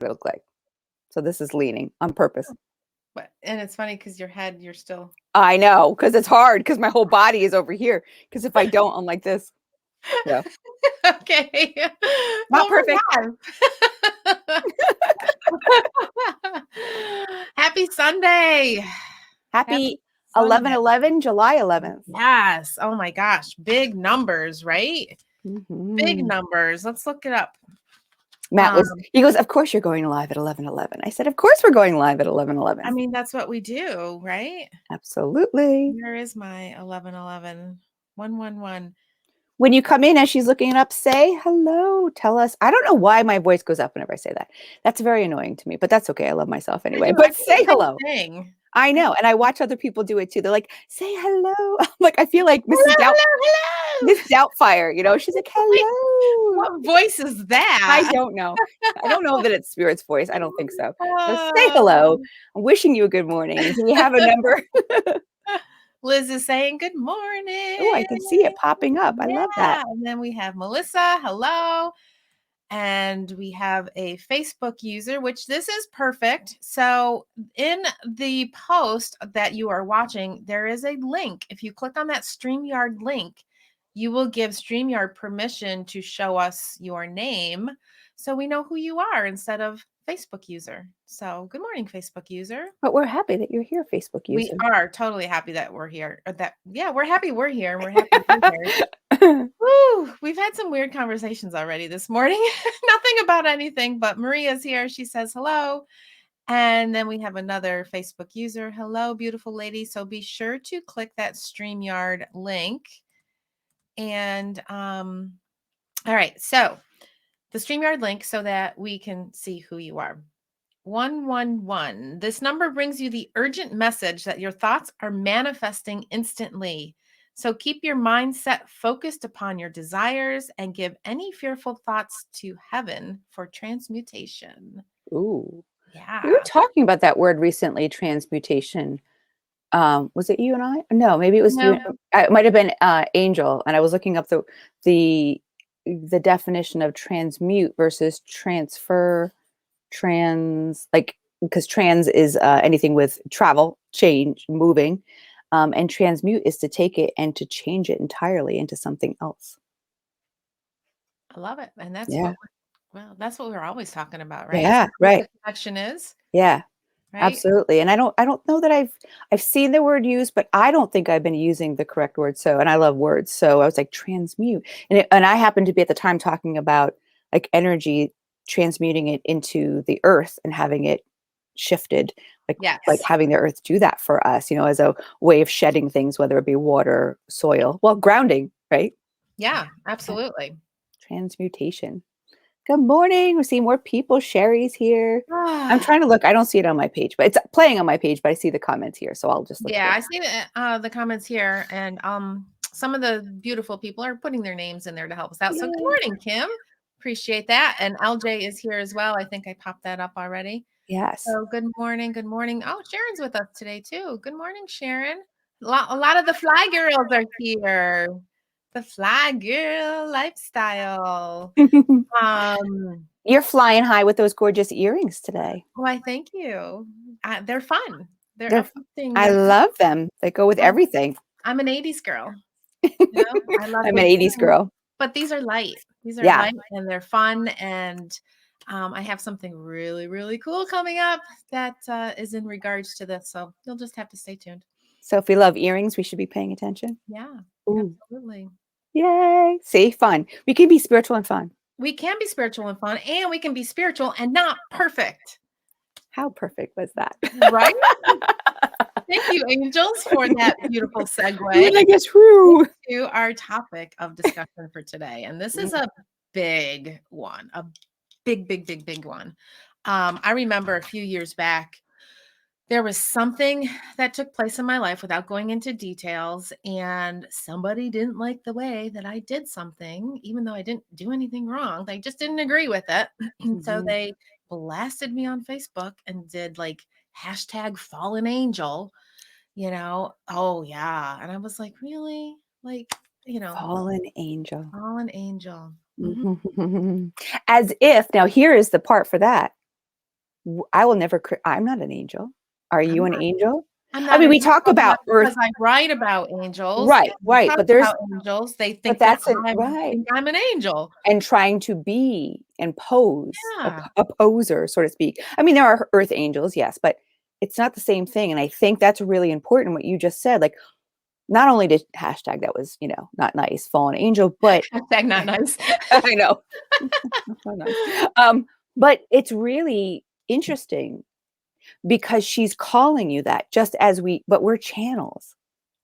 what it looked like. So this is leaning on purpose. And it's funny because your head, you're still. I know, because it's hard because my whole body is over here. Because if I don't, I'm like this. Yeah. Okay. Not perfect. Happy Sunday. Happy 11/11, July 11th. Yes. Oh my gosh. Big numbers, right? Mm-hmm. Big numbers. Let's look it up. Matt he goes, of course you're going live at 11/11. I said, of course we're going live at 11/11. I mean, that's what we do, right? Absolutely. Where is my 11/11? 111. When you come in as she's looking it up, say hello. Tell us. I don't know why my voice goes up whenever I say that. That's very annoying to me, but that's okay. I love myself anyway. But say hello. I know. And I watch other people do it too. They're like, say hello. I'm like, I feel like Mrs. Doubtfire, you know, she's like, hello. What voice is that? I don't know. I don't know that it's Spirit's voice. I don't think so. So say hello. I'm wishing you a good morning. Do we have a number? Liz is saying good morning. Oh, I can see it popping up. I love that. And then we have Melissa. Hello. And we have a Facebook user, which this is perfect. So in the post that you are watching, there is a link. If you click on that StreamYard link, you will give StreamYard permission to show us your name so we know who you are instead of Facebook user. So good morning, Facebook user. But we're happy that you're here, Facebook user. We are totally happy that we're here. We're happy we're here. And we're happy we're here. Woo, we've had some weird conversations already this morning. Nothing about anything, but Maria's here. She says hello. And then we have another Facebook user. Hello, beautiful lady. So be sure to click that StreamYard link. And all right, so the StreamYard link so that we can see who you are. 111. This number brings you the urgent message that your thoughts are manifesting instantly. So keep your mindset focused upon your desires and give any fearful thoughts to heaven for transmutation. Ooh. Yeah. We were talking about that word recently, transmutation. Was it you and I? No, maybe it was you. It might have been Angel. And I was looking up the definition of transmute versus transfer, because trans is anything with travel, change, moving. And transmute is to take it and to change it entirely into something else. I love it. And that's that's what we're always talking about, right? Yeah, right. The connection is. Yeah. Right? Absolutely. And I don't know that I've seen the word used, but I don't think I've been using the correct word. So, and I love words. So I was like, transmute. And I happened to be at the time talking about like energy, transmuting it into the earth and having it shifted, like having the earth do that for us, you know, as a way of shedding things, whether it be water, soil, well, grounding, right? Yeah, absolutely. Transmutation. Good morning. We're seeing more people. Sherry's here. I'm trying to look. I don't see it on my page, but it's playing on my page, but I see the comments here. So I'll just look. Yeah, I see the comments here. And some of the beautiful people are putting their names in there to help us out. So good morning, Kim. Appreciate that. And LJ is here as well. I think I popped that up already. Yes. So good morning. Good morning. Oh, Sharon's with us today too. Good morning, Sharon. A lot of the Fly Girls are here. The Fly Girl lifestyle. You're flying high with those gorgeous earrings today. Why, thank you. They're fun. They're uplifting. I love them. They go with everything. I'm an 80s girl. You know? I love I'm an 80s girl. But these are light. These are light and they're fun. And I have something really, really cool coming up that is in regards to this. So you'll just have to stay tuned. So if we love earrings, we should be paying attention. Yeah, absolutely. Yay. See, fun. We can be spiritual and fun. We can be spiritual and fun, and we can be spiritual and not perfect. How perfect was that? Right? Thank you, angels, for that beautiful segue. I guess to our topic of discussion for today. And this is a big one, a big one. I remember a few years back, there was something that took place in my life without going into details, and somebody didn't like the way that I did something, even though I didn't do anything wrong. They just didn't agree with it. So they blasted me on Facebook and did like #FallenAngel, you know. Oh yeah. And I was like, really? Like, you know, fallen angel. Fallen angel. As if, now here is the part for that. I will never, I'm not an angel. Are I'm you an not angel? I'm I not mean, an we talk angel, but about because earth, I write about angels right, and right. talk But there's, about angels, they but think that that's an, I right. think I'm an angel. And trying to be and pose Yeah. a poser, so to speak. I mean, there are earth angels, yes, but it's not the same thing. And I think that's really important what you just said. Like, not only did hashtag that was, not nice, fallen angel, but Hashtag not nice. I know. So nice. But it's really interesting because she's calling you that just as but we're channels.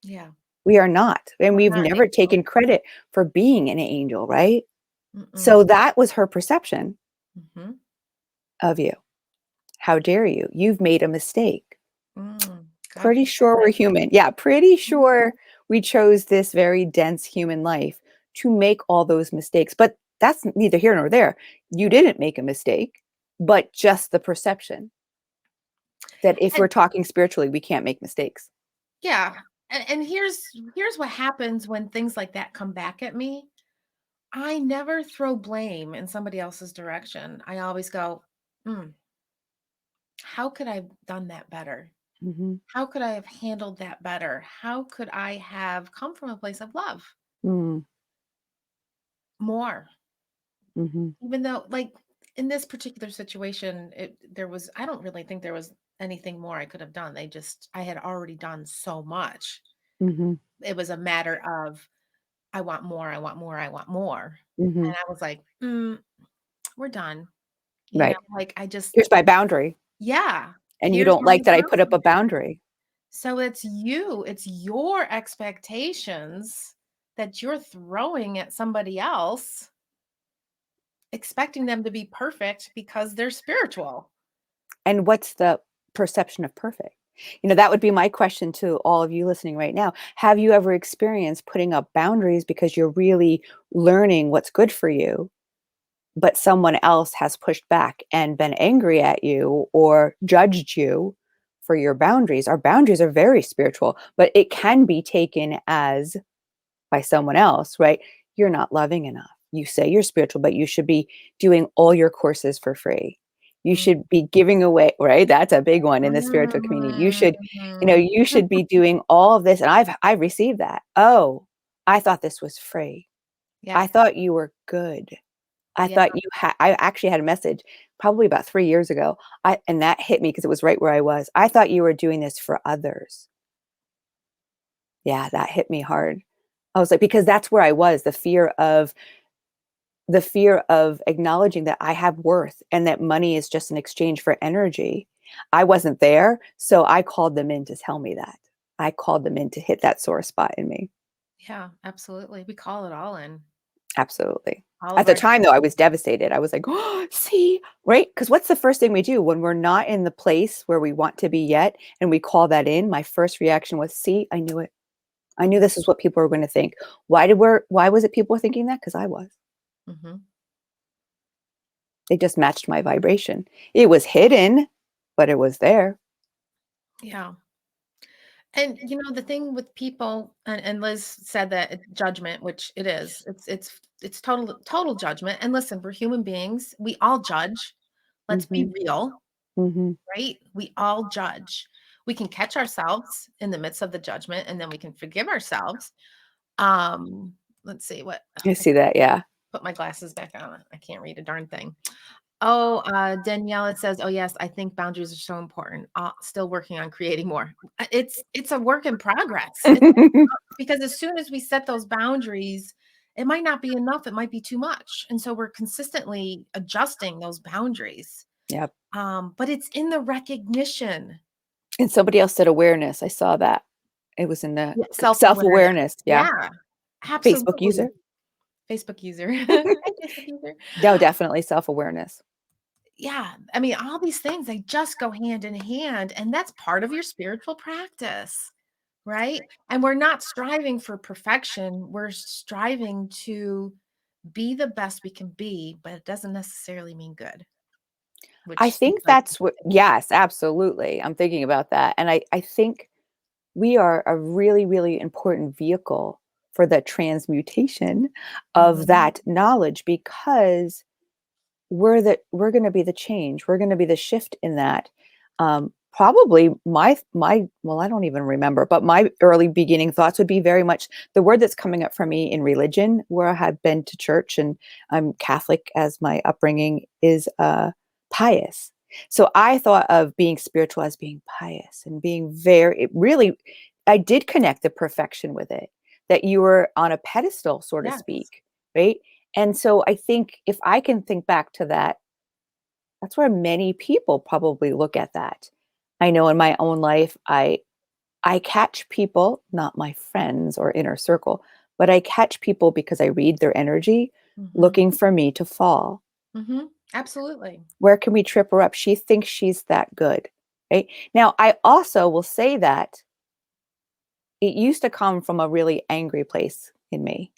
Yeah. We are not. And We're we've not never angels. taken credit for being an angel, right? Mm-mm. So that was her perception Mhm. of you. How dare you? You've made a mistake. God Pretty sure we're forbid. human. Yeah, pretty Mhm. sure we chose this very dense human life to make all those mistakes. But that's neither here nor there. You didn't make a mistake, but just the perception that if we're And talking spiritually, we can't make mistakes. yeah, and here's what happens when things like that come back at me. I never throw blame in somebody else's direction. I always go, "Mm, how could I have done that better? Hmm. How could I have handled that better? How could I have come from a place of love Mm-hmm. more?" Mm-hmm. Even though, like, in this particular situation, I don't really think there was anything more I could have done. I had already done so much. Mm-hmm. It was a matter of, I want more, I want more, I want more. Mm-hmm. And I was like, we're done. Right. Like I just, Here's my boundary. yeah, And you here's don't my like that I put up a boundary. boundary. So it's your expectations that you're throwing at somebody else, expecting them to be perfect because they're spiritual. And what's the perception of perfect? That would be my question to all of you listening right now. Have you ever experienced putting up boundaries because you're really learning what's good for you, but someone else has pushed back and been angry at you or judged you for your boundaries? Our boundaries are very spiritual, but it can be taken as by someone else, right? You're not loving enough. You say you're spiritual, but you should be doing all your courses for free. You Mm. should be giving away, right? That's a big one in the spiritual community. Mhm. You should be doing all of this. And I've received that. Oh, I thought this was free. I Yep. thought you were good. I Yep. thought I actually had a message probably about 3 years ago. And that hit me because it was right where I was. I thought you were doing this for others. Yeah, that hit me hard. I was like, because that's where I was, the fear of acknowledging that I have worth and that money is just an exchange for energy. I wasn't there, so I called them in to tell me that. I called them in to hit that sore spot in me. Yeah, absolutely. We call it all in. Absolutely. All At of the our time, though, I was devastated. I was like, oh, see, right? Because what's the first thing we do when we're not in the place where we want to be yet and we call that in? My first reaction was, see, I knew it. I knew this is what people were going to think. Why was it people were thinking that? Because I was. Mhm. They just matched my vibration. It was hidden, but it was there. Yeah. And the thing with people, and Liz said that it's judgment, which it is. It's total judgment. And listen, we're human beings. We all judge. Let's be Mhm, real, mhm. right? We all judge. We can catch ourselves in the midst of the judgment and then we can forgive ourselves. Um, let's see what I I see that, yeah. put my glasses back on. I can't read a darn thing. Oh, Danielle, it says, "Oh yes, I think boundaries are so important. Still working on creating more." It's a work in progress. Because as soon as we set those boundaries, it might not be enough. It might be too much, and so we're consistently adjusting those boundaries. Yep. But it's in the recognition, And somebody else said awareness. I saw that. It was in the yeah, self-awareness. self-awareness. Yeah. Yeah, Facebook absolutely. user. Facebook user, hi Facebook user. No, definitely self-awareness. Yeah, I mean, all these things, they just go hand in hand, and that's part of your spiritual practice, right? And we're not striving for perfection. We're striving to be the best we can be, but it doesn't necessarily mean good, I which think like that's what, yes, absolutely. I'm thinking about that. And I think we are a really, really important vehicle for the transmutation of Mhm. that knowledge because we're going to be the change. We're going to be the shift in that. Probably well, I don't even remember, but my early beginning thoughts would be very much the word that's coming up for me in religion, where I had been to church and I'm Catholic as my upbringing, is pious. So I thought of being spiritual as being pious and being very, it really, I did connect the perfection with it, that you were on a pedestal, so to Yes. speak, right? And so I think if I can think back to that, that's where many people probably look at that. I know in my own life, I catch people, not my friends or inner circle, but I catch people because I read their energy Mhm. looking for me to fall. Mhm. Absolutely. Where can we trip her up? She thinks she's that good. Right? Now, I also will say that it used to come from a really angry place in me.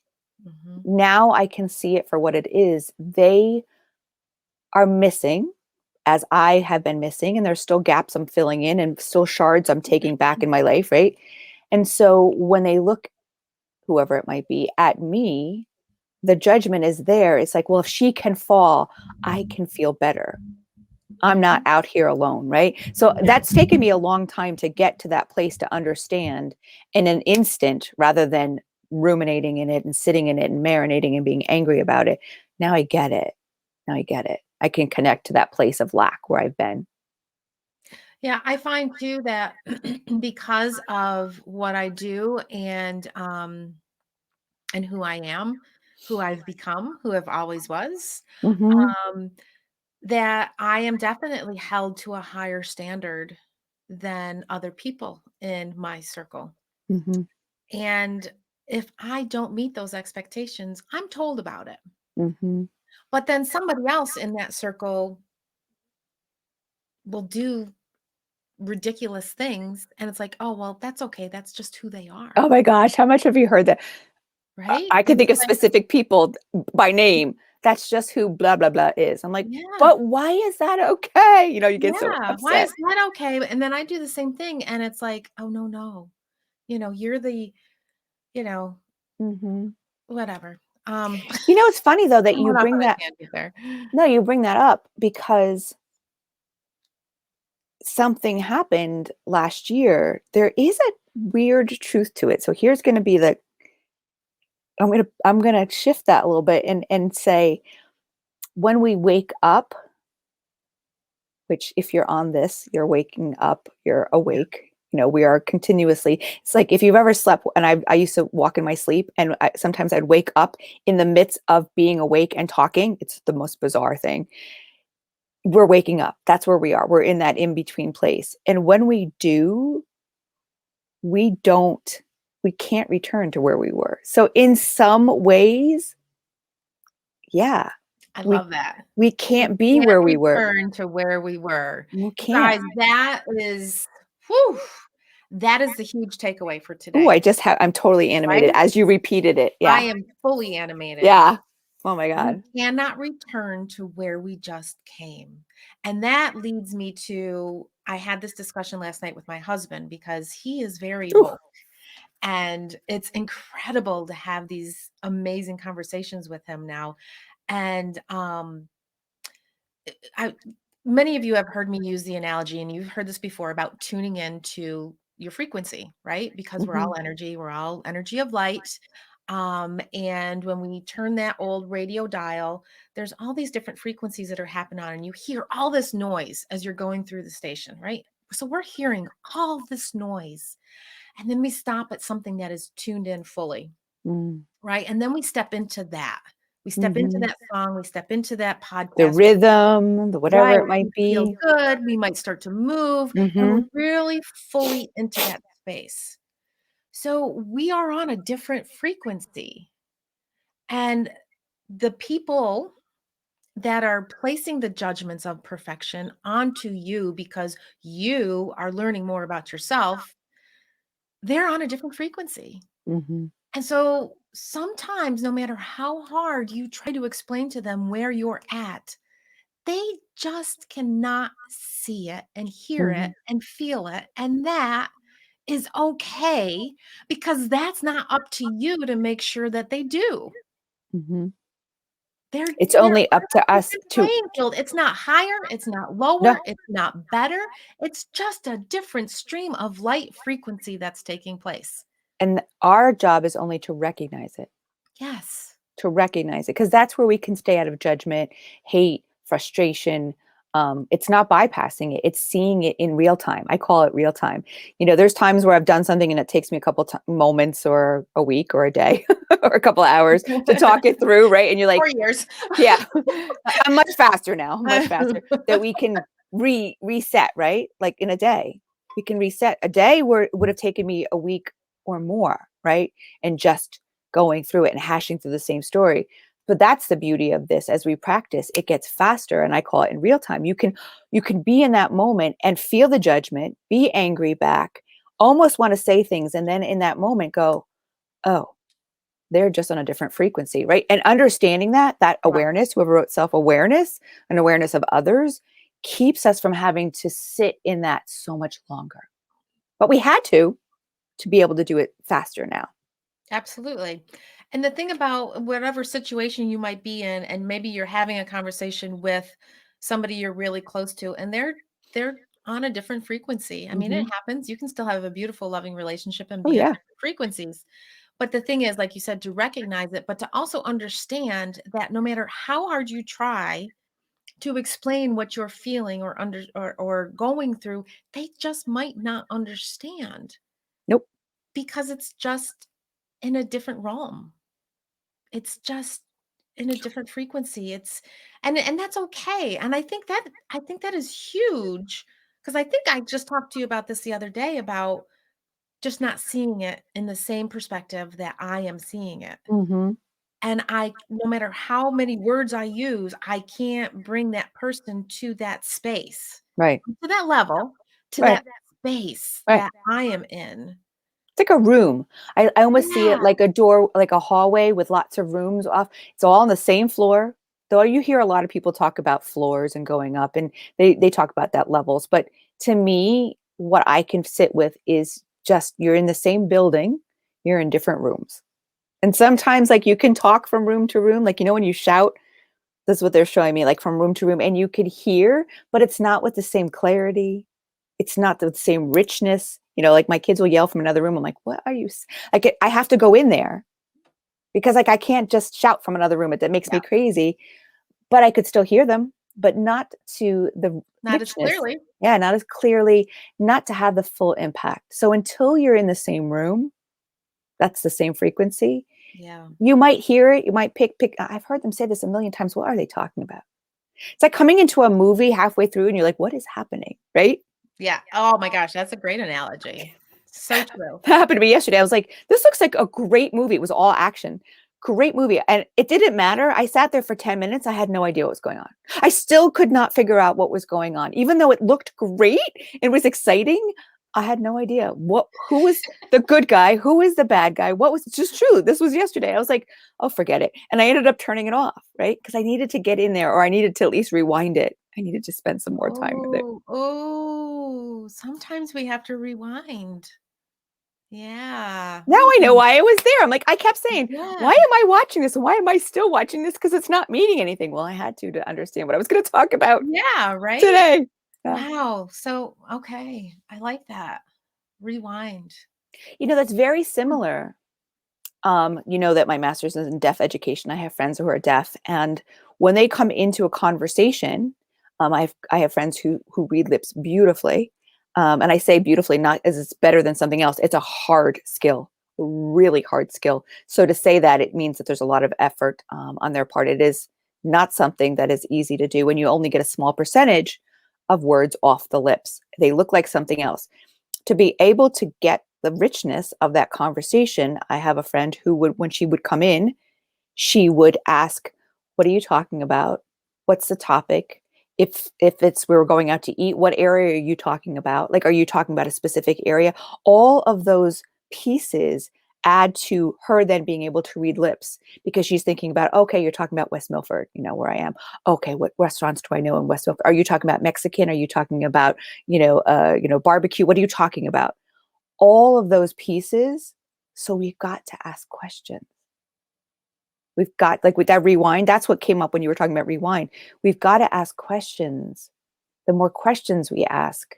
Mhm. Now I can see it for what it is. They are missing, as I have been missing, and there's still gaps I'm filling in and still shards I'm taking back in my life, right? And so when they look, whoever it might be, at me, the judgment is there. It's like, well, if she can fall, I can feel better. I'm not Mhm. out here alone, right? So Yeah. that's taken me a long time to get to that place to understand in an instant rather than ruminating in it and sitting in it and marinating and being angry about it. Now I get it. Now I get it. I can connect to that place of lack where I've been. Yeah, I find too that because of what I do and who I am, who I've become, who I've always was, Mm-hmm. um, that I am definitely held to a higher standard than other people in my circle. Mm-hmm. And if I don't meet those expectations, I'm told about it. Mm-hmm. But then somebody else in that circle will do ridiculous things, and it's like, "Oh, well, that's okay. That's just who they are." Oh my gosh, how much have you heard that? Right? I could And think it's of like, specific people by name. That's just who blah blah blah is. I'm like, yeah, but why is that okay? You get so yeah. Why upset. is that okay? And then I do the same thing, and it's like, "Oh, no, no. You're the, you know, Hmm. whatever." It's funny though that I you went off bring on a that. tangent there. No, you bring that up because something happened last year. There is a weird truth to it. So here's going to be the I'm gonna shift that a little bit and say when we wake up, which if you're on this, you're waking up, you're awake. We are continuously, it's like if you've ever slept, and I used to walk in my sleep, and sometimes I'd wake up in the midst of being awake and talking. It's the most bizarre thing. We're waking up. That's where we are. We're in that in between place. And when we do, we don't, we can't return to where we were. So in some ways, yeah, I we love that. we We can't be can't where we were. return to where we were. We You can't. guys, that is whew, that is the huge takeaway for Oh, today, I'm totally right? animated as you repeated it. I Yeah. am fully animated. Yeah. Oh my We God. cannot return to where we just came. And that leads me to I had this discussion last night with my husband because he is very Ooh. woke. And it's incredible to have these amazing conversations with him now. And I many of you have heard me use the analogy, and you've heard this before about tuning into your frequency, right? Because Mhm. we're all energy of light. And when we turn that old radio dial, there's all these different frequencies that are happening on, and you hear all this noise as you're going through the station, right? So we're hearing all this noise, and then we stop at something that is tuned in fully. Mm. Right, and then we step into that. We step into Mhm. that song, we step into that The podcast. rhythm, the whatever Right, it might we feel be. good, we might start to move, and we're Mhm. really fully into that space. So, we are on a different frequency, and the people that are placing the judgments of perfection onto you because you are learning more about yourself, they're on a different frequency. Mhm. And so sometimes, no matter how hard you try to explain to them where you're at, they just cannot see it and hear it Mhm. and feel it. And that is okay because that's not up to you to make sure that they do. Mhm. It's they're only up on to an us even to, playing field. It's not higher, it's not no, lower, it's not better. It's just a different stream of light frequency that's taking place. and our job is only to recognize it. Yes. To recognize it, because that's where we can stay out of judgment, hate, frustration. It's not bypassing it, it's seeing it in real time. I call it real time. There's times where I've done something and it takes me a couple moments or a week or a day or a couple hours to talk it through, right? And you're like, 4 years. yeah, I'm much faster now, much faster, that we can reset, right? Like in a day, we can reset. A day where it would have taken me a week or more, right? And just going through it and hashing through the same story. But that's the beauty of this. As we practice, it gets faster, and I call it in real time. You can be in that moment and feel the judgment, be angry back, almost want to say things, and then in that moment go, oh, they're just on a different frequency, right? And understanding that Right. awareness, whoever wrote self-awareness and awareness of others, keeps us from having to sit in that so much longer. But we had to be able to do it faster now. Absolutely. And the thing about whatever situation you might be in, and maybe you're having a conversation with somebody you're really close to, and they're on a different frequency. I mean, it Hmm. happens. You can still have a beautiful, loving relationship and Oh be on yeah. different frequencies. But the thing is, like you said, to recognize it, but to also understand that no matter how hard you try to explain what you're feeling or going through, they just might not understand Nope. because it's just in a different realm. It's just in a different frequency. And that's okay. And I think that is huge because I think I just talked to you about this the other day about just not seeing it in the same perspective that I am seeing it. Hmm. And no matter how many words I use, I can't bring that person to that space, Right. to that level, to Right. that space Right. that I am in. It's like a room. I almost see it Yeah. like a door, like a hallway with lots of rooms off. It's all on the same floor. Though you hear a lot of people talk about floors and going up, and they talk about that levels. But to me, what I can sit with is just you're in the same building, you're in different rooms. And sometimes like you can talk from room to room, like when you shout, that's what they're showing me, like from room to room, and you could hear, but it's not with the same clarity. It's not the same richness. Like my kids will yell from another room. I'm like, what are you? Like I have to go in there because like I can't just shout from another room. That makes Yeah. me crazy. But I could still hear them, but not to the Not as richness. clearly. Yeah, not as clearly, not to have the full impact. So until you're in the same room, that's the same frequency. Yeah. You might hear it. You might pick. I've heard them say this a million times. What are they talking about? It's like coming into a movie halfway through and you're like, what is happening? Right? Yeah. Oh my gosh, that's a great analogy. So true. That happened to me yesterday. I was like, this looks like a great movie. It was all action. Great movie. And it didn't matter. I sat there for 10 minutes. I had no idea what was going on. I still could not figure out what was going on. Even though it looked great, it was exciting. I had no idea who was the good guy, who was the bad guy, what was just true. This was yesterday. I was like, oh, forget it. And I ended up turning it off, right? Because I needed to get in there, or I needed to at least rewind it. I needed to spend some more time with it. Oh, sometimes we have to rewind. Yeah. Now I know why I was there. I'm like, I kept saying, why Yeah. am I watching this? Why am I still watching this? Because it's not meaning anything. Well, I had to understand what I was going to talk about Yeah, right? today. Yeah. Wow. So, okay. I like that. Rewind. That's very Hmm. similar. You know that my master's is in deaf education. I have friends who are deaf, and when they come into a conversation, I have friends who read lips beautifully, and I say beautifully not as it's better than something else. It's a hard skill, really hard skill. So to say that, it means that there's a lot of effort on their part. It is not something that is easy to do when you only get a small percentage of words off the lips. They look like something else. To be able to get the richness of that conversation, I have a friend who would, when she would come in, she would ask, "What are you talking about? What's the topic? If it's we were going out to eat, what area are you talking about? Like, are you talking about a specific area?" All of those pieces add to her then being able to read lips because she's thinking about, okay, you're talking about West Milford, where I am. Okay, what restaurants do I know in West Milford? Are you talking about Mexican? Are you talking about, barbecue? What are you talking about? All of those pieces. So we've got to ask questions. We've got, like with that rewind, that's what came up when you were talking about rewind. We've got to ask questions. The more questions we ask,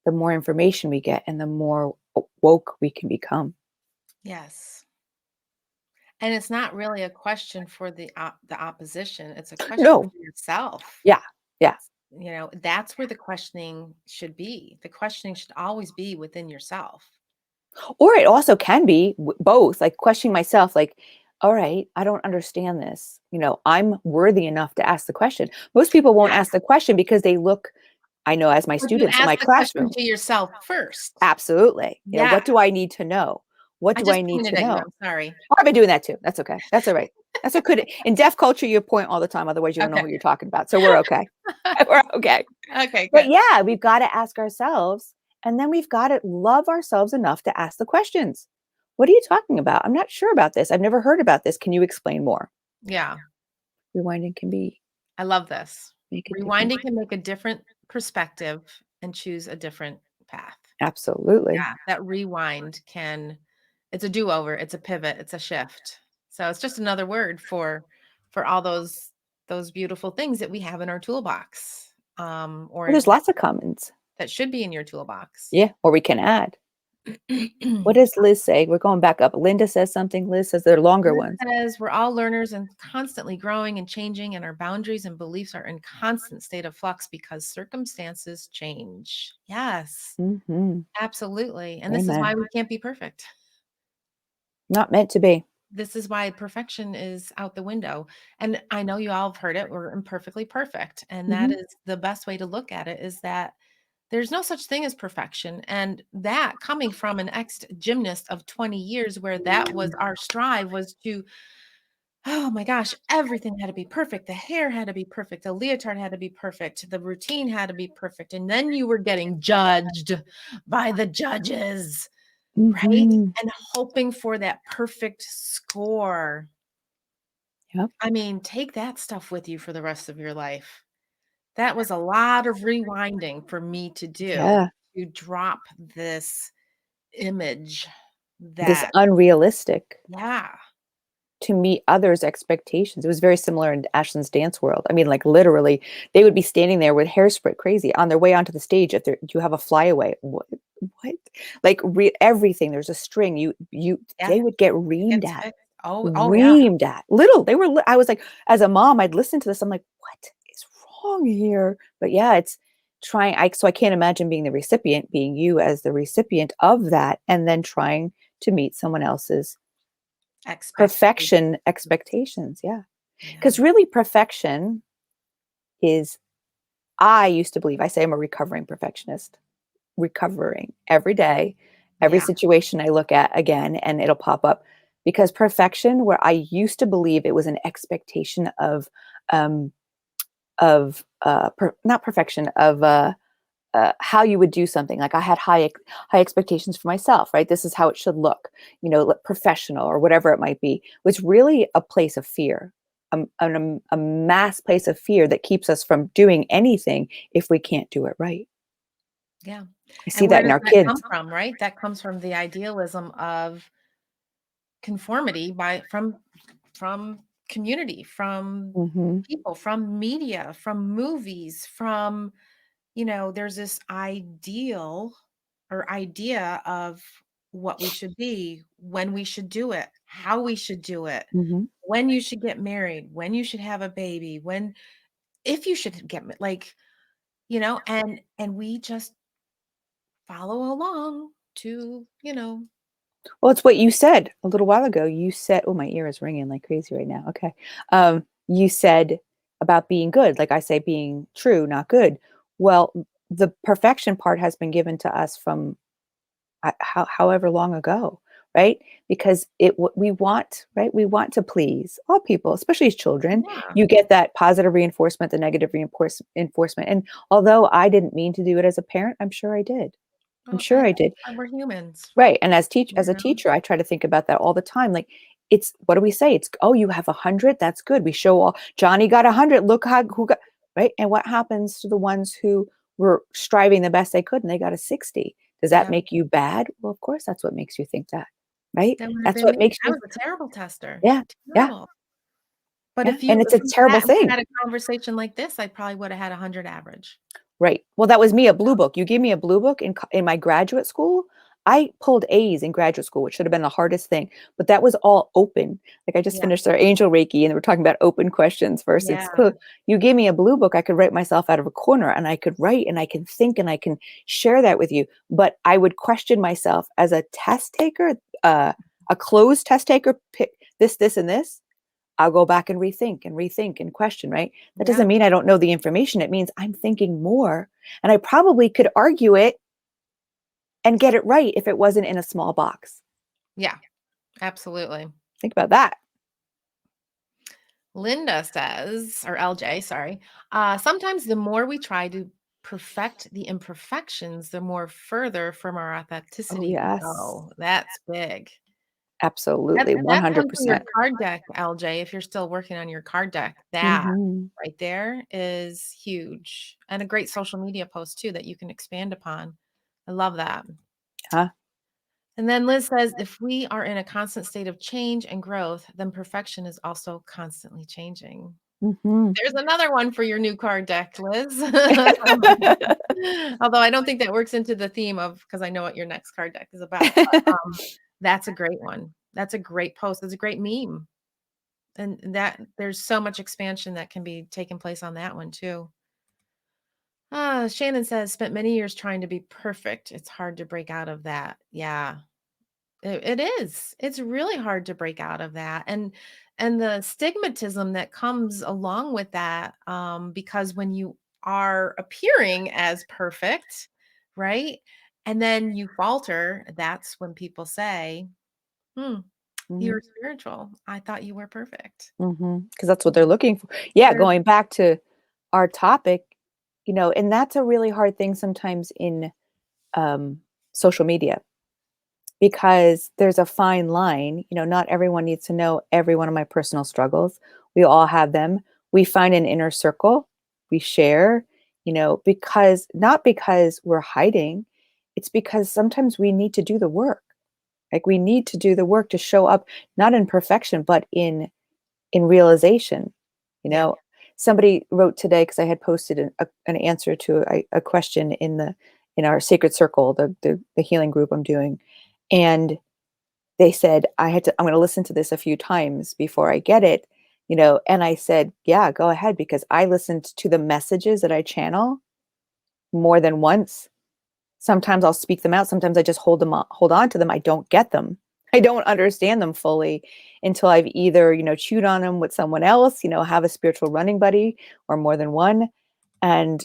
the more information we get, and the more woke we can become. Yes. And it's not really a question for the opposition. It's a question No. for yourself. Yeah. Yeah. You know, that's where the questioning should be. The questioning should always be within yourself. Or it also can be both, like questioning myself, like, all right, I don't understand this. I'm worthy enough to ask the question. Most people won't Yeah. ask the question because they look, I know as my But you students in ask my the question classroom, to yourself first. absolutely. Yeah. What do I need to know? What I do I just need pointed to at you. know? I'm sorry. Oh, I've been doing that too. That's okay. That's all right. That's what could in deaf culture you point all the time, otherwise you don't know Okay. who you're talking about. So we're okay. We're okay. Okay, But good. yeah, we've got to ask ourselves, and then we've got to love ourselves enough to ask the questions. What are you talking about? I'm not sure about this. I've never heard about this. Can you explain more? Yeah. Rewinding can I love this. make a difference. Rewinding can make a different perspective and choose a different path. Absolutely. Yeah, that rewind it's a do-over, it's a pivot, it's a shift. So it's just another word for all those beautiful things that we have in our toolbox, Well, or there's lots of comments. that should be in your toolbox. Yeah, or we can add. What does Liz say? We're going back up. Linda says something. Liz says they're longer Liz ones. says we're all learners and constantly growing and changing, and our boundaries and beliefs are in constant state of flux because circumstances change. Yes, Hmm. absolutely. And this is why Amen. we can't be perfect. Not meant to be. This is why perfection is out the window. And I know you all have heard it. We're imperfectly perfect. And that Hmm. is the best way to look at it, is that there's no such thing as perfection. And that coming from an ex-gymnast of 20 years, where that was our strive, was to, oh my gosh, everything had to be perfect. The hair had to be perfect. The leotard had to be perfect. The routine had to be perfect. And then you were getting judged by the judges, right? Hmm. And hoping for that perfect score. Yep. I mean, take that stuff with you for the rest of your life. That was a lot of rewinding for me to do, Yeah. to drop this image This that, unrealistic yeah, to meet others' expectations. It was very similar in Ashland's dance world. I mean, like literally, they would be standing there with hairspray crazy on their way onto the stage. If you have a flyaway, what? Like everything. There's a string. yeah, They would get it reamed gets at, fixed. Oh, yeah. reamed at. Little. They were. I was like, as a mom, I'd listen to this. I'm like, what is wrong here? But yeah, it's trying. So I can't imagine being the recipient, being you as the recipient of that, and then trying to meet someone else's Expectations. perfection expectations. Yeah. Yeah. Because really perfection is, I used to believe, I say I'm a recovering perfectionist, recovering every day, every Yeah. situation I look at again, and it'll pop up. Because perfection, where I used to believe it was an expectation um, not perfection, of how you would do something. Like I had high expectations for myself, right? This is how it should look, professional or whatever it might be. Was really a place of fear, a mass place of fear that keeps us from doing anything if we can't do it right. Yeah. I see And that where in does our that come kids. from, right? That comes from the idealism of conformity from community, from Hmm. people, from media, from movies, from, there's this ideal or idea of what we should be, when we should do it, how we should do it, Hmm. when you should get married, when you should have a baby, if you should like, and we just follow along to, Well, it's what you said a little while ago. You said, "Oh, my ear is ringing like crazy right now." Okay, you said about being good, like I say, being true, not good. Well, the perfection part has been given to us from however long ago, right? Because we want, right? We want to please all people, especially as children. yeah. You get that positive reinforcement, the negative reinforcement. And although I didn't mean to do it as a parent, I'm sure I did. I'm Well, sure that's I did. why we're humans, Right. And you as a know? teacher, I try to think about that all the time. Like, it's, what do we say? It's, oh, you have 100. That's good. We show all, Johnny got 100. Look how, who got, right. And what happens to the ones who were striving the best they could and they got a 60? Does that Yeah. make you bad? Well, of course, that's what makes you think that, right? That would have That's been what me. makes I you, was a terrible tester. yeah, yeah. Terrible. But Yeah, if you and it's a listened to terrible that and we thing. had a conversation like this, I probably would have had 100 average. Right. Well, that was me, a blue book. You gave me a blue book in my graduate school. I pulled A's in graduate school, which should have been the hardest thing, but that was all open. Like I just Yeah. finished our angel Reiki and we're talking about open questions versus Yeah. you gave me a blue book, I could write myself out of a corner and I could write and I can think and I can share that with you. But I would question myself as a test taker, a closed test taker, pick this, and this. I'll go back and rethink and question, right? That Yeah. doesn't mean I don't know the information. It means I'm thinking more. And I probably could argue it and get it right if it wasn't in a small box. Yeah. Absolutely. Think about that. Linda says, or LJ, sorry, sometimes the more we try to perfect the imperfections, the more further from our Oh, authenticity we yes. go. That's big. Absolutely. That comes from your 100%. card deck, LJ, if you're still working on your card deck. That Hmm. right there is huge. And a great social media post too that you can expand upon. I love that. Huh? And then Liz says, if we are in a constant state of change and growth, then perfection is also constantly changing. Hmm. There's another one for your new card deck, Liz. Although I don't think that works into the theme of, because I know what your next card deck is about. But, that's a great one. That's a great post. That's a great meme. And that there's so much expansion that can be taking place on that one too. Shannon says, spent many years trying to be perfect. It's hard to break out of that. Yeah. It is. It's really hard to break out of that, and the stigmatism that comes along with that, because when you are appearing as perfect, right, and then you falter, that's when people say, "Hmm, Hmm. you're spiritual. I thought you were perfect." Because that's what they're looking for. Yeah, They're going back to our topic, and that's a really hard thing sometimes in um, social media because there's a fine line. Not everyone needs to know every one of my personal struggles. We all have them. We find an inner circle, we share, because not because we're hiding, it's because sometimes we need to do the work. Like we need to do the work to show up, not in perfection, but in realization. You Yeah. know, somebody wrote today because I had posted an answer to a question in our sacred circle, the healing group I'm doing, and they said I'm going to listen to this a few times before I get it. And I said, yeah, go ahead, because I listened to the messages that I channel more than once. Sometimes I'll speak them out. Sometimes I just hold on to them. I don't get them. I don't understand them fully until I've either, chewed on them with someone else, have a spiritual running buddy or more than one. And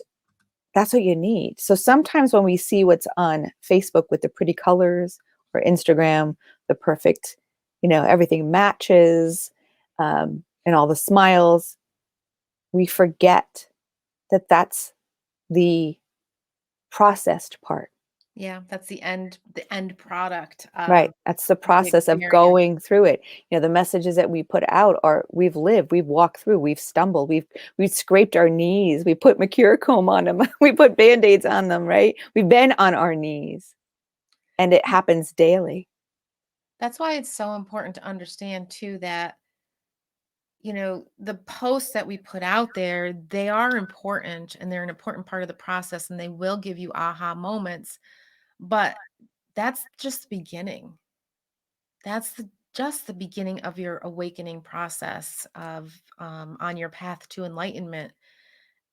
that's what you need. So sometimes when we see what's on Facebook with the pretty colors or Instagram, the perfect, everything matches, and all the smiles, we forget that that's the processed part. Yeah, that's the end product Right. of That's the the process of experience. going through it. The messages that we put out are we've lived, we've walked through, we've stumbled, we've scraped our knees, we put mercurochrome on them, we put band-aids on them, right? We've been on our knees and it happens daily. That's why it's so important to understand too that the posts that we put out there, they are important and they're an important part of the process and they will give you aha moments. But that's just the beginning. Just the beginning of your awakening process of on your path to enlightenment.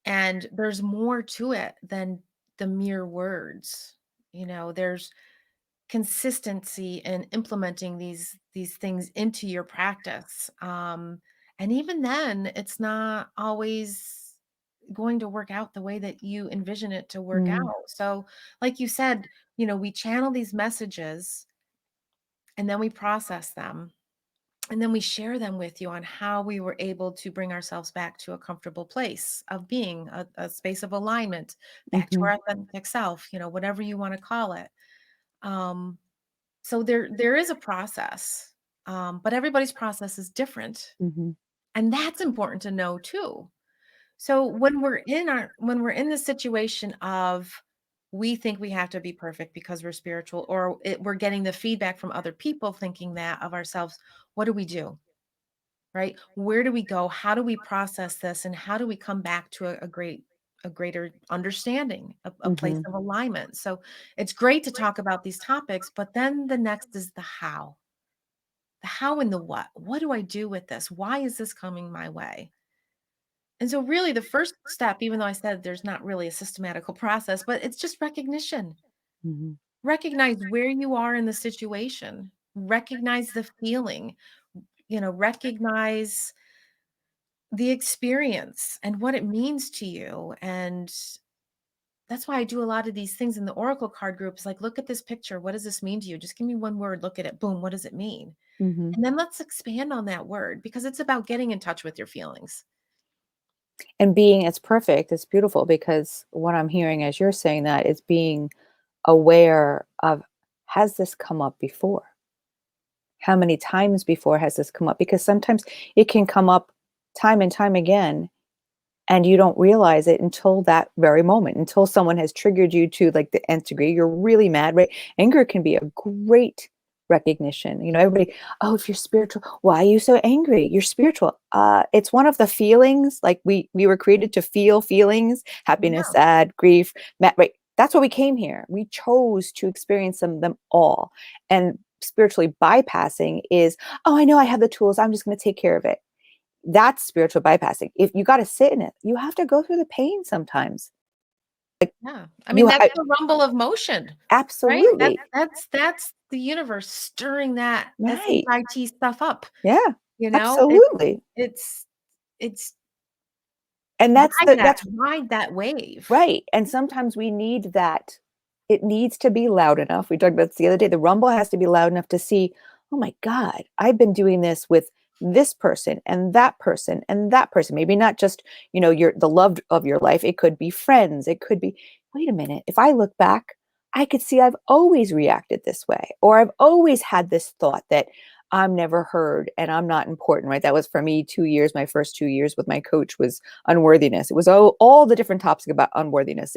And there's more to it than the mere words. There's consistency in implementing these things into your practice, and even then it's not always going to work out the way that you envision it to work Mm, out. So like you said, we channel these messages and then we process them and then we share them with you on how we were able to bring ourselves back to a comfortable place of being a space of alignment, back to mhm, our authentic self, whatever you want to call it. um, So there is a process, but everybody's process is different, mhm, and that's important to know too. So when we're in the situation of we think we have to be perfect because we're spiritual, or we're getting the feedback from other people thinking that of ourselves, what do we do? right? Where do we go? How do we process this? And how do we come back to a greater understanding, a place Hmm. of alignment? So it's great to talk about these topics, but then the next is the how and the what. What do I do with this? Why is this coming my way? And so really the first step, even though I said there's not really a systematical process, but it's just recognition. Hmm. Recognize where you are in the situation. Recognize the feeling, recognize the experience and what it means to you. And that's why I do a lot of these things in the Oracle card groups. Like, look at this picture. What does this mean to you? Just give me one word, look at it. Boom. What does it mean? Hmm. And then let's expand on that word because it's about getting in touch with your feelings. And being, it's perfect. It's beautiful because what I'm hearing as you're saying that is being aware of, has this come up before? How many times before has this come up? Because sometimes it can come up time and time again, and you don't realize it until that very moment, until someone has triggered you to like the nth degree. You're really mad, right? Anger can be a great recognition. Everybody, oh, if you're spiritual, why are you so angry? You're spiritual. It's one of the feelings. Like we were created to feel feelings, happiness, Yeah. sad, grief, mad, right? That's why we came here. We chose to experience them all. And spiritually bypassing is, oh, I know I have the tools. I'm just going to take care of it. That's spiritual bypassing. If you got to sit in it, you have to go through the pain sometimes. Yeah. I mean, that's I, the rumble of motion, right? That's absolutely. that's that's the universe stirring that Right. SHIT stuff up. Yeah, You know, absolutely. it's And that's ride that wave. right. And sometimes we need that. It needs to be loud enough. We talked about this the other day. The rumble has to be loud enough to see, oh my God, I've been doing this with this person and that person and that person. Maybe not just, your the love of your life. It could be friends. It could be, wait a minute. If I look back, I could see I've always reacted this way, or I've always had this thought that I'm never heard and I'm not important, right? That was for me 2 years. My first 2 years with my coach was unworthiness. It was all the different topics about unworthiness.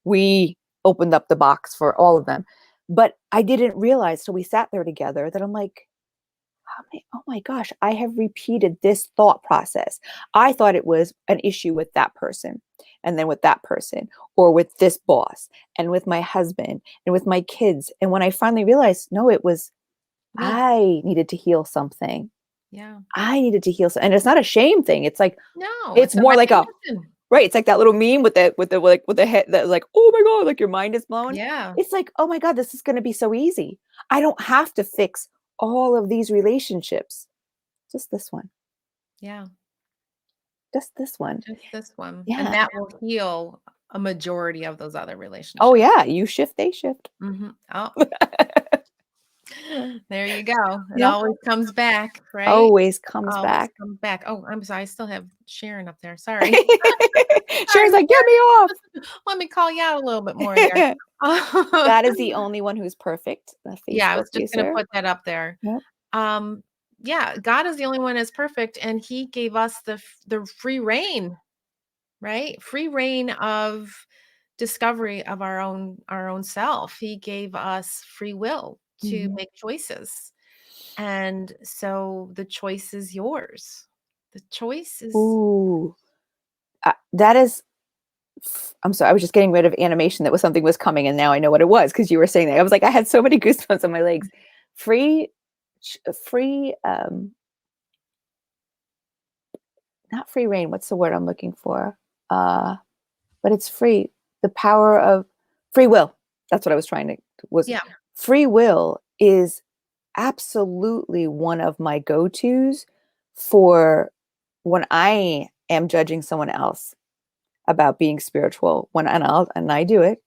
We opened up the box for all of them. But I didn't realize, so we sat there together, that I'm like, oh my gosh, I have repeated this thought process. I thought it was an issue with that person, and then with that person, or with this boss, and with my husband, and with my kids. And when I finally realized, no, it was, Me. I needed to heal something. Yeah. I needed to heal. And it's not a shame thing. It's like, No, it's it's a more like a, recognition. right. It's like that little meme with the head that's like, oh my God, like your mind is blown. Yeah. It's like, oh my God, this is going to be so easy. I don't have to fix all of these relationships. Just this one. Yeah. Just this one. Just this one. And Yeah. that will heal a majority of those other Oh relationships. yeah. You shift, they shift. Oh, there you go. It Yep. always comes back, right? Always comes Always back. comes back. Oh, I'm sorry. I still have Sharon up there. Sorry. Sharon's Sorry, like, get me off. Sharon. Let me call you out a little bit more there. That is the only one who's perfect. The Yeah, I Facebook was just gonna user. put that up there. Yep. Um, yeah, God is the only one that's perfect, and He gave us the free reign, right? Free reign of discovery of our own self. He gave us free will to Mhm. make choices. And so the choice is yours. The choice is Ooh. That is, I'm sorry, I was just getting rid of animation that was something was coming, and now I know what it was because you were saying that. I was like, I had so many goosebumps on my legs. Free, free, not free reign. What's the word I'm looking for? But it's free. The power of free will. That's what I was trying to, was yeah, free will is absolutely one of my go-tos for when I am judging someone else about being spiritual. And I do it,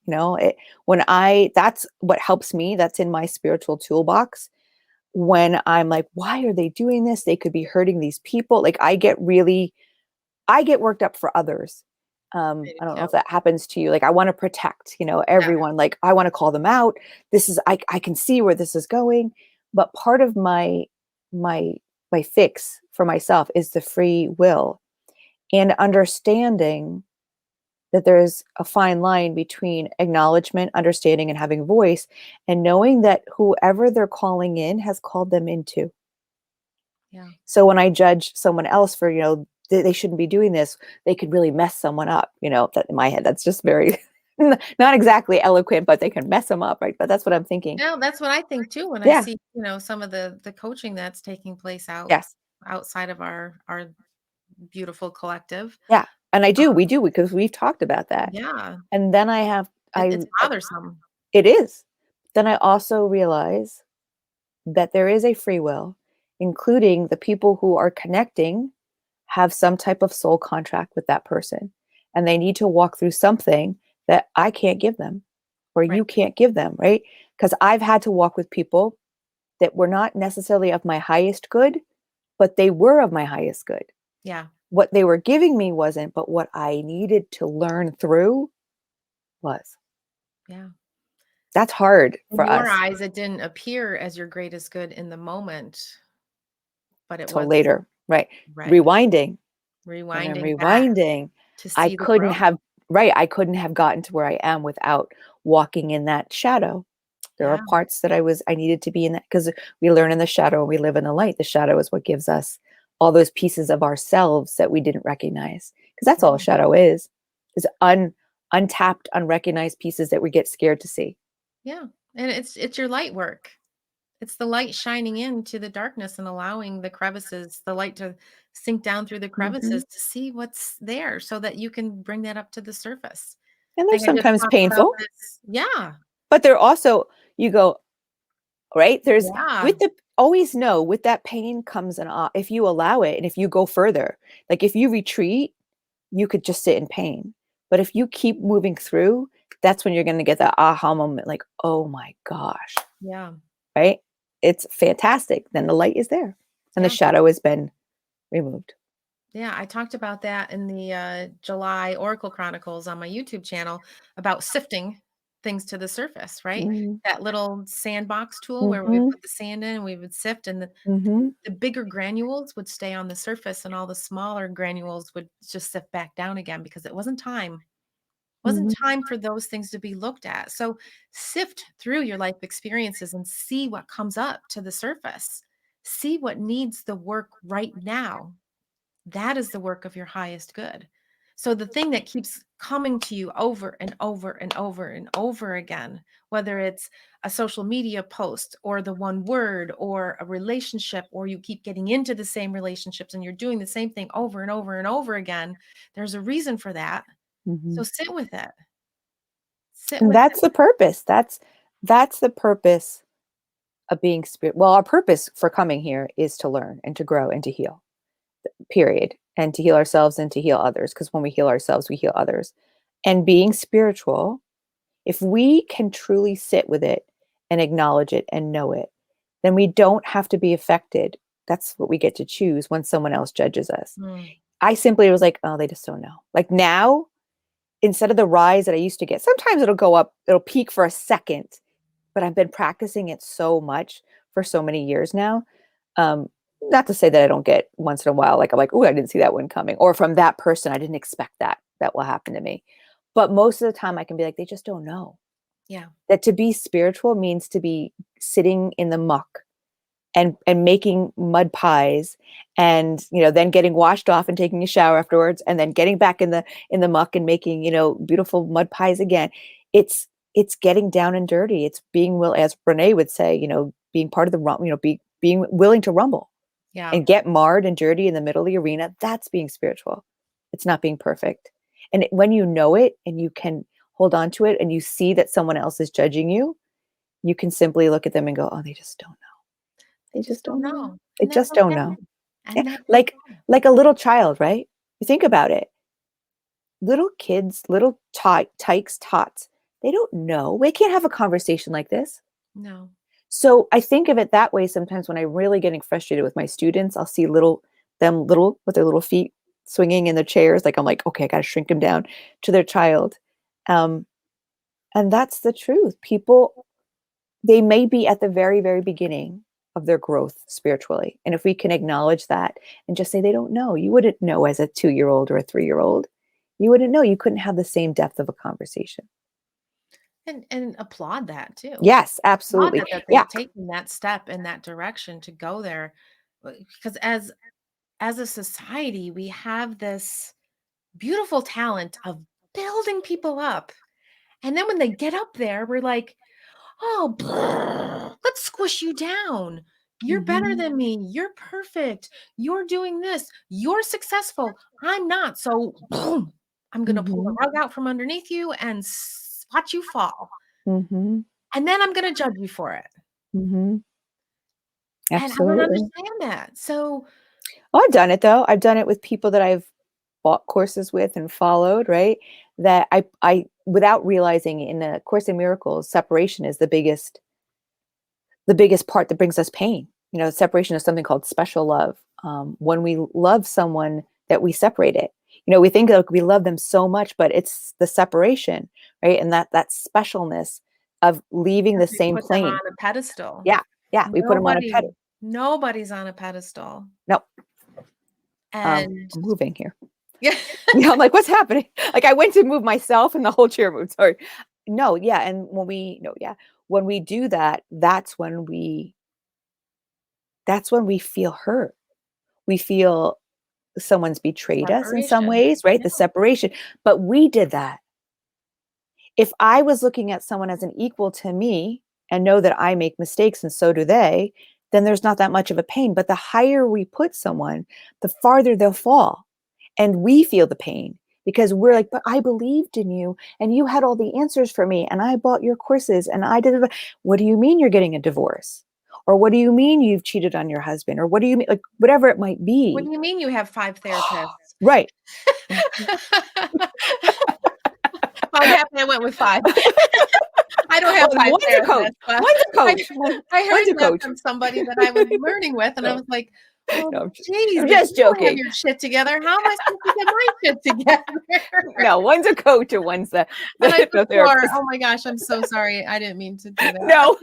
that's what helps me. That's in my spiritual toolbox. When I'm like, why are they doing this? They could be hurting these people. Like I get worked up for others. I do I don't know too. if that happens to you. Like I want to protect, Yeah, everyone. Like I want to call them out. I can see where this is going. But part of my my fix for myself is the free will, and understanding that there's a fine line between acknowledgement, understanding, and having voice, and knowing that whoever they're calling in has called them into. Yeah. So when I judge someone else for, they shouldn't be doing this, they could really mess someone up, that in my head, that's just very, not exactly eloquent, but they can mess them up, right? But that's what I'm thinking. No, that's what I think too when I Yeah. see, some of the coaching that's taking place Yes. outside of our beautiful collective. Yeah. And Um, we do, because we've talked about that. yeah, And then I have, it's bothersome. it is. Then I also realize that there is a free will, including the people who are connecting have some type of soul contract with that person. And they need to walk through something that I can't give them or Right. you can't give them, right? Because I've had to walk with people that were not necessarily of my highest good, but they were of my highest good. Yeah. What they were giving me wasn't, but what I needed to learn through was. Yeah. That's hard In for your us eyes, it didn't appear as your greatest good in the moment, but it till was. later, right? Right. Rewinding. When I'm Rewinding back rewinding, to I see the couldn't growth. have, right, I couldn't have gotten to where I am without walking in that shadow. There are Yeah. parts that I needed to be in that, because we learn in the shadow and we live in the light. The shadow is what gives us all those pieces of ourselves that we didn't recognize. Because that's all a Yeah. shadow is untapped, unrecognized pieces that we get scared to see. Yeah. And it's your light work. It's the light shining into the darkness and allowing the light to sink down through the Hmm. crevices to see what's there so that you can bring that up to the surface. And they're Like I just sometimes talked about painful, this. Yeah. but they're also, you go, right? There's Yeah. with the always know with that pain comes an if you allow it and if you go further, like if you retreat, you could just sit in pain. But if you keep moving through, that's when you're going to get that aha moment, like, oh my gosh, Yeah. right? It's fantastic. Then the light is there and the Yeah. shadow has been removed. Yeah, I talked about that in the July Oracle Chronicles on my YouTube channel about sifting things to the surface, right? Mm-hmm. That little sandbox tool where we Mm-hmm. put the sand in and we would sift, and Mm-hmm. the bigger granules would stay on the surface, and all the smaller granules would just sift back down again because it wasn't time. Wasn't Mm-hmm. time for those things to be looked at. So sift through your life experiences and see what comes up to the surface. See what needs the work right now. That is the work of your highest good. So the thing that keeps coming to you over and over and over and over again, whether it's a social media post or the one word or a relationship, or you keep getting into the same relationships and you're doing the same thing over and over and over again, there's a reason for that. Mm-hmm. So sit with it. Sit And with that's it. the purpose. That's the purpose of being spirit. Well, our purpose for coming here is to learn and to grow and to heal, period. And to heal ourselves and to heal others. Because when we heal ourselves, we heal others. And being spiritual, if we can truly sit with it and acknowledge it and know it, then we don't have to be affected. That's what we get to choose when someone else judges us. Mm, I simply was like, oh, they just don't know. Like now, instead of the rise that I used to get, sometimes it'll go up, it'll peak for a second, but I've been practicing it so much for so many years now. Um, Not to say that I don't get once in a while, like I'm like, oh, I didn't see that one coming, or from that person, I didn't expect that will happen to me. But most of the time, I can be like, they just don't know yeah. that to be spiritual means to be sitting in the muck and making mud pies, and then getting washed off and taking a shower afterwards, and then getting back in the muck and making beautiful mud pies again. It's getting down and dirty. It's being will, as Renee would say, being part of the being willing to rumble Yeah. and get marred and dirty in the middle of the arena. That's being spiritual. It's not being perfect. And when you know it and you can hold on to it and you see that someone else is judging you, you can simply look at them and go, oh, they just don't know. They They just just don't don't know. know. They And that's just don't okay. know. Yeah, And that's okay. like a little child, right? You think about it. Little kids, little tykes, tots, they don't know. They can't have a conversation like this. No. So I think of it that way sometimes when I'm really getting frustrated with my students. I'll see them little with their little feet swinging in the chairs. Like I'm like, okay, I got to shrink them down to their child. Um, and that's the truth. People, they may be at the very, very beginning of their growth spiritually. And if we can acknowledge that and just say they don't know, you wouldn't know as a 2-year-old or a 3-year-old. You wouldn't know. You couldn't have the same depth of a conversation. And applaud that too. Yes, Applaud absolutely. that Yeah. they've taken that step in that direction to go there. because as a society, we have this beautiful talent of building people up. And then when they get up there, we're like, oh, let's squish you down. You're better Mhm. than me. You're perfect. You're doing this. You're successful. I'm not. So, boom, I'm going to pull the Mhm. rug out from underneath you and watch you fall. Mhm. And then I'm going to judge you for it. Mhm. And I don't Absolutely. understand that. So, Well, I've done it though. I've done it with people that I've bought courses with and followed, right? That I without realizing in the Course in Miracles, separation is the biggest part that brings us pain. You know, separation is something called special love. When we love someone, that we separate it. You know, we think like we love them so much, but it's the separation, right? And that specialness of leaving the because we same put them on plane. a pedestal. Yeah, yeah. We put them on a pedestal. Nobody's on a pedestal. No, And I'm moving here. yeah, Yeah, I'm like, what's happening? Like I went to move myself and the whole chair moved. Sorry. No, yeah. And when we no, yeah. When we do that, that's when we feel hurt. We feel someone's betrayed us in some separation. ways, right? Yeah, The separation. But we did that. If I was looking at someone as an equal to me and know that I make mistakes and so do they, then there's not that much of a pain. But the higher we put someone, the farther they'll fall. And we feel the pain because we're right. like, but I believed in you and you had all the answers for me and I bought your courses and I did. What do you mean you're getting a divorce? Or what do you mean you've cheated on your husband? Or what do you mean, like whatever it might What be? do you mean you have 5 therapists? Right. I'm happy I went with 5. I don't have Well, 5 one's a coach. therapists, but One's a I coach. I One's heard a that coach. from somebody that I was learning with, and I No, was like, "Well, no, geez, I'm if just you don't have joking. your shit together, how am I supposed to get my shit together?" No, one's a coach and one's And I just the swore, therapist. "Oh my gosh, I'm so sorry. I didn't mean to do that." No,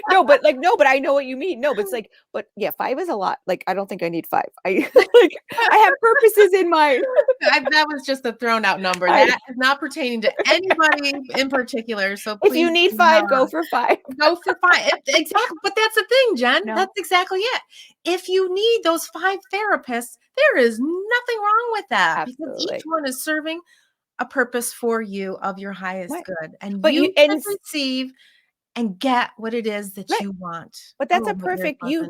no, but like, no, but I know what you mean. No, but it's like, but yeah, 5 is a lot. Like, I don't think I need 5. I like, I have purposes in mind. That was just a thrown out number. I, That is not pertaining to anybody in particular, so if you please need do 5, not go for 5. go for 5. Exactly, but that's the thing, Jen. No, That's exactly it. If you need those 5 therapists, there is nothing wrong with that because each absolutely. one is serving a purpose for you of your highest Right. good, and But you, you should receive and get what it is that right. you want. But that's Oh, a my ears perfect buzzing. you.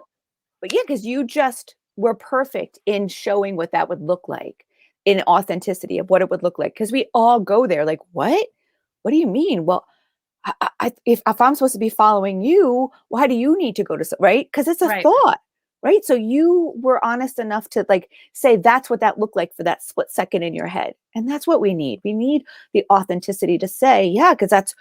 But yeah, because you just were perfect in showing what that would look like in authenticity of what it would look like. Because we all go there like, what? What do you mean? Well, if I'm supposed to be following you, why do you need to go to right? Because it's a Right. thought, right? So you were honest enough to like say that's what that looked like for that split second in your head, and that's what we need. We need the authenticity to say, yeah, because that's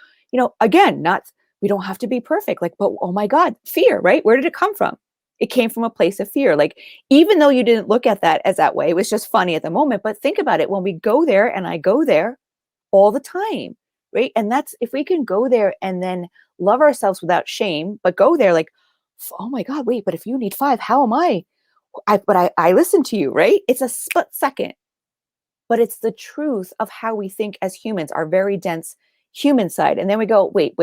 again, not we don't have to be perfect. Like, but oh my God, fear, right? Where did it come from? It came from a place of fear. Like, even though you didn't look at that as that way, it was just funny at the moment. But think about it when we go there, and I go there all the time, right? And that's if we can go there and then love ourselves without shame, but go there like, oh my God, wait, but if you need 5, how am I? But I listen to you, right? It's a split second, but it's the truth of how we think as humans, our very dense human side. And then we go, wait,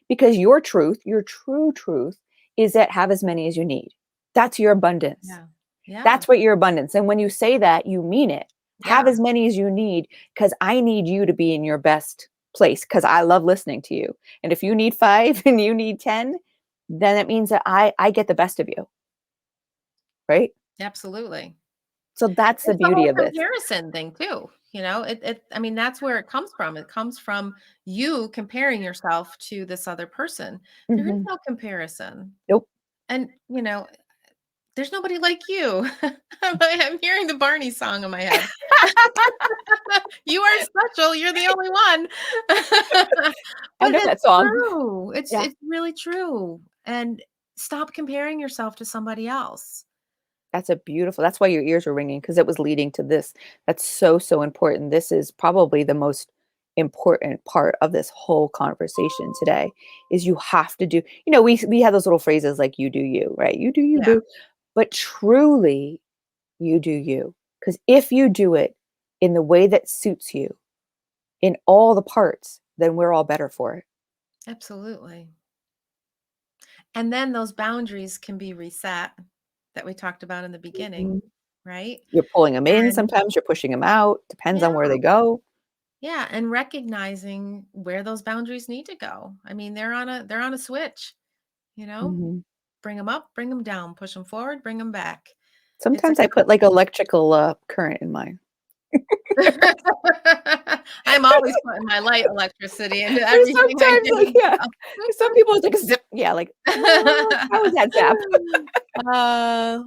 because your truth, your true truth is that have as many as you need. That's your abundance. Yeah. Yeah. That's what your abundance. And when you say that, you mean it. Have Yeah. as many as you need because I need you to be in your best place because I love listening to you. And if you need 5 and you need 10, then it means that I get the best of you. Right. Absolutely. So that's the It's the beauty whole of this. comparison thing too. I mean, that's where it comes from. It comes from you comparing yourself to this other person. There is Hmm. no comparison. Nope. And, there's nobody like you. I'm hearing the Barney song in my head. You are special. You're the only one. I But know it's that song. true. It's Yeah. it's really true. And stop comparing yourself to somebody else. That's why your ears were ringing because it was leading to this. That's so, so important. This is probably the most important part of this whole conversation today is you have to do, we have those little phrases like you do you, right? You do you, Yeah, boo. But truly, you do you. Because if you do it in the way that suits you in all the parts, then we're all better for it. absolutely. And then those boundaries can be reset that we talked about in the beginning, Mhm. right? You're pulling them in And sometimes, you're pushing them out, depends yeah, on where they go. yeah, and recognizing where those boundaries need to go. I mean, they're on a switch, you know? Mhm. Bring them up, bring them down, push them forward, bring them back. It's a Sometimes I put, like, electrical, current in mine. I'm always putting my light electricity into There's everything I sometimes, like, do. yeah, some people it's like zip, yeah, like, how was that zap?"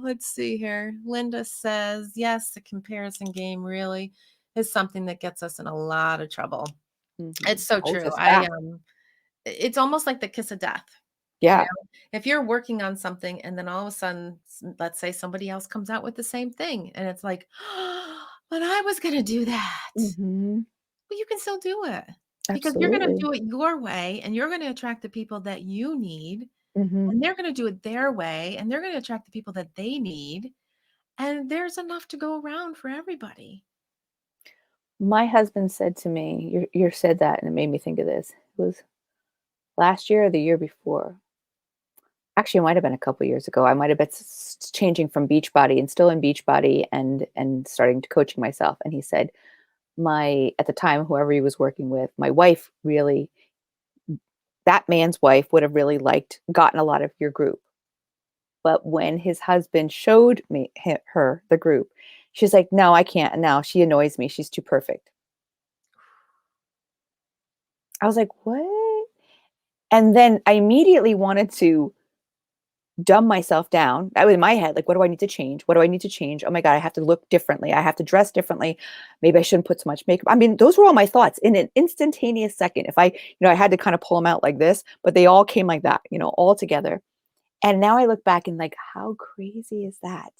Let's see here. Linda says, yes, the comparison game really is something that gets us in a lot of trouble. It's Mhm. so Holds true. us back. It's almost like the kiss of death. You know, Yeah. if you're working on something and then all of a sudden, let's say somebody else comes out with the same thing, and it's like, but I was going to do that. Mhm. But you can still do it because you're going to Absolutely. do it your way and you're going to attract the people that you need, Mhm. and they're going to do it their way and they're going to attract the people that they need. And there's enough to go around for everybody. My husband said to me, you said that, and it made me think of this. It was last year or the year before. Actually, it might have been a couple years ago. I might have been changing from Beachbody and still in Beachbody and starting to coaching myself. And he said, my at the time, whoever he was working with, my wife really, that man's wife would have really liked gotten a lot of your group. But when his husband showed me her the group, she's like, no, I can't. No, she annoys me. She's too perfect. I was like, what? And then I immediately wanted to dumb myself down. I was in my head, like, what do I need to change? What do I need to change? Oh my God, I have to look differently. I have to dress differently. Maybe I shouldn't put so much makeup. I mean, those were all my thoughts in an instantaneous second. If I had to kind of pull them out like this, but they all came like that, all together. And now I look back and like, how crazy is that?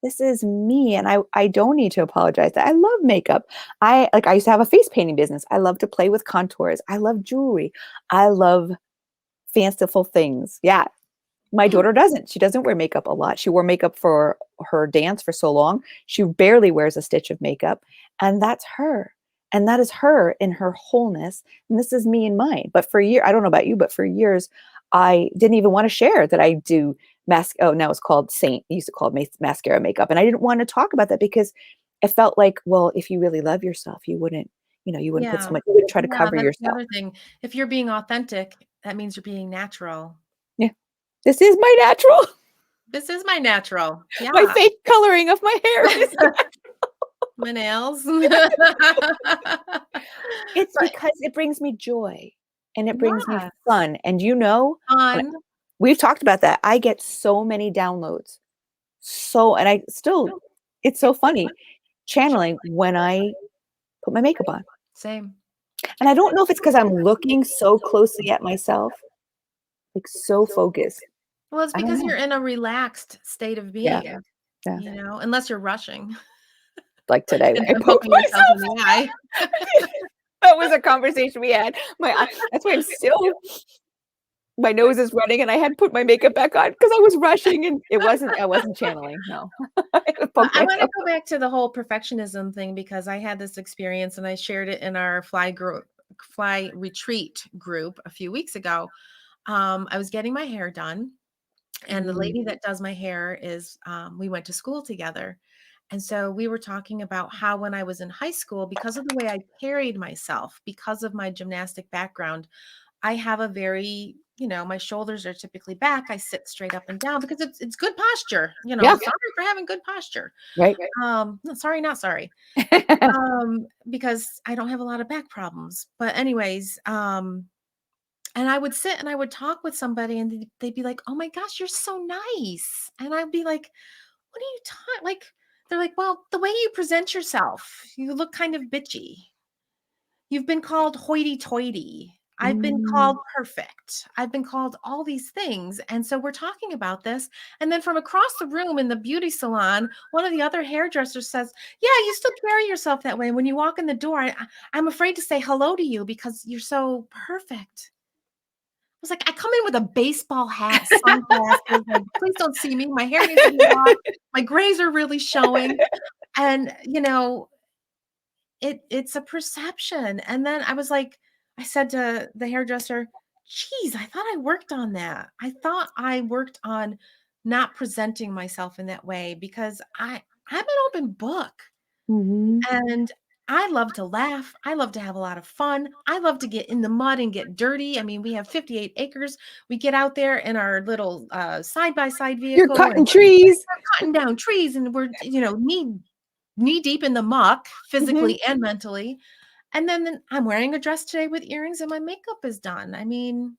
This is me. And I don't need to apologize. I love makeup. I used to have a face painting business. I love to play with contours. I love jewelry. I love fanciful things. Yeah, my daughter doesn't. She doesn't wear makeup a lot. She wore makeup for her dance for so long. She barely wears a stitch of makeup. And that's her. And that is her in her wholeness. And this is me and mine. But for a year, I don't know about you, but for years, I didn't even want to share that I do oh, now it's called Saint. I used to call it mascara makeup. And I didn't want to talk about that because it felt like, well, if you really love yourself, you wouldn't put so Yeah. much, you wouldn't try to Yeah. cover That's the yourself. other thing. If you're being authentic, that means you're being natural. Yeah. This is my natural, This is my natural. my Yeah. fake coloring of my hair is My nails. It's But because it brings me joy and it brings me yes, fun, and when fun. we've talked about that, I get so many downloads. And I still it's so funny channeling when I put my makeup on. Same. And I don't know if it's because 'cause I'm looking so closely at myself, like, so focused. Well, it's I don't because know. you're in a relaxed state of Yeah, being, yeah. unless you're rushing Like today when and I and poked poking yourself in myself the eye. that was a conversation we had. That's why I'm still my nose is running, and I had put my makeup back on because I was rushing, and I wasn't channeling, no. I Well, poked I wanna myself. go back to the whole perfectionism thing because I had this experience and I shared it in our fly retreat group a few weeks ago. I was getting my hair done, and the Mm, lady that does my hair we went to school together. And so we were talking about how when I was in high school, because of the way I carried myself, because of my gymnastic background, I have a very, my shoulders are typically back. I sit straight up and down because it's good posture. yeah, Sorry for having good posture. right. No, sorry, not sorry. Because I don't have a lot of back problems. But anyways, and I would sit and I would talk with somebody and they'd be like, "Oh my gosh, you're so nice." And I'd be like, "What are you talking?" Like, they're like, "Well, the way you present yourself, you look kind of bitchy. You've been called hoity-toity. I've been Mm, called perfect. I've been called all these things." And so we're talking about this. And then from across the room in the beauty salon, one of the other hairdressers says, "Yeah, you still carry yourself that way. When you walk in the door, I'm afraid to say hello to you because you're so perfect." I was like, I come in with a baseball hat, sunglasses, like, please don't see me. My hair needs to be washed. My grays are really showing. And, it's a perception. And then I said to the hairdresser, geez, I thought I worked on that. I thought I worked on not presenting myself in that way because I'm an open book. Mhm. And I love to laugh. I love to have a lot of fun. I love to get in the mud and get dirty. I mean, we have 58 acres. We get out there in our little side-by-side You're vehicle and cutting trees. we're cutting down trees and we're, knee deep in the muck, Mhm. physically and mentally. And then I'm wearing a dress today with earrings and my makeup is done. I mean,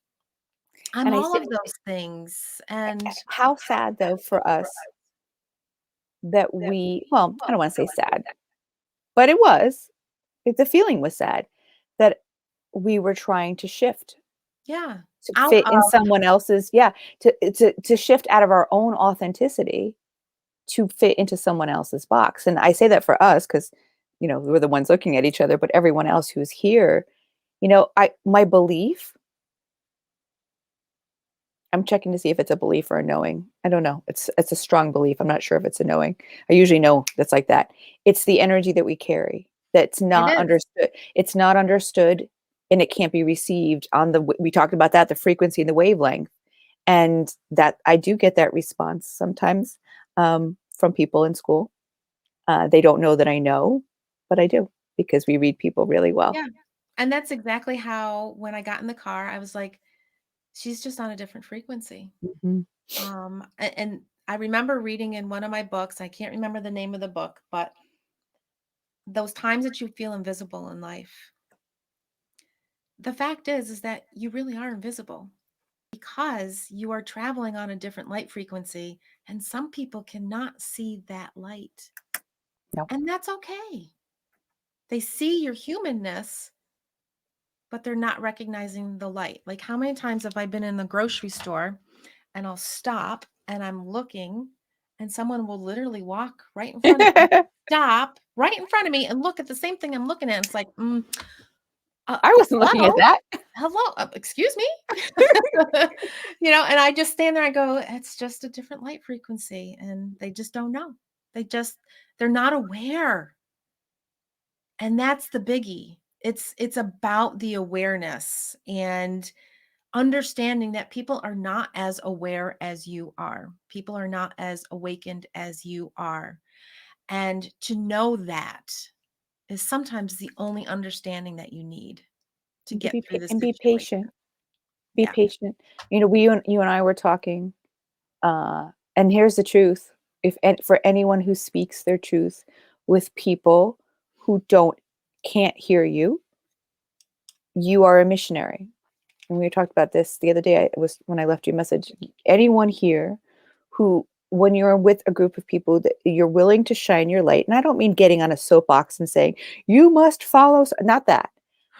I'm And I all say, of those things. And how sad though for us that well, I don't want to say sad, but the feeling was sad that we were trying to shift yeah, to out fit in of, someone else's, yeah, to shift out of our own authenticity to fit into someone else's box. And I say that for us because, we're the ones looking at each other, but everyone else who's here, my belief, I'm checking to see if it's a belief or a knowing. I don't know. It's a strong belief. I'm not sure if it's a knowing. I usually know that's like that. It's the energy that we carry that's it not is. understood. It's not understood and it can't be received on we talked about that, the frequency and the wavelength. And that I do get that response sometimes from people in school. They don't know that I know, but I do because we read people really well. Yeah. And that's exactly how when I got in the car, I was like, she's just on a different frequency. Mhm. And I remember reading in one of my books, I can't remember the name of the book, but those times that you feel invisible in life, the fact is that you really are invisible because you are traveling on a different light frequency, and some people cannot see that light. No. And that's okay. They see your humanness, but they're not recognizing the light. Like, how many times have I been in the grocery store and I'll stop and I'm looking and someone will literally walk right in front of me, stop right in front of me and look at the same thing I'm looking at. It's like, I wasn't looking at hello, that. hello, excuse me. And I just stand there. I go, it's just a different light frequency, and they just don't know. They're not aware, and that's the biggie. It's about the awareness and understanding that people are not as aware as you are. People are not as awakened as you are. And to know that is sometimes the only understanding that you need to And to get be through this be situation. patient. Be Yeah. patient. You and I were talking, and here's the truth. If for anyone who speaks their truth with people who can't hear you, you are a missionary. And we talked about this the other day. I was when I left you a message. Anyone here who, when you're with a group of people that you're willing to shine your light, and I don't mean getting on a soapbox and saying you must follow, not that,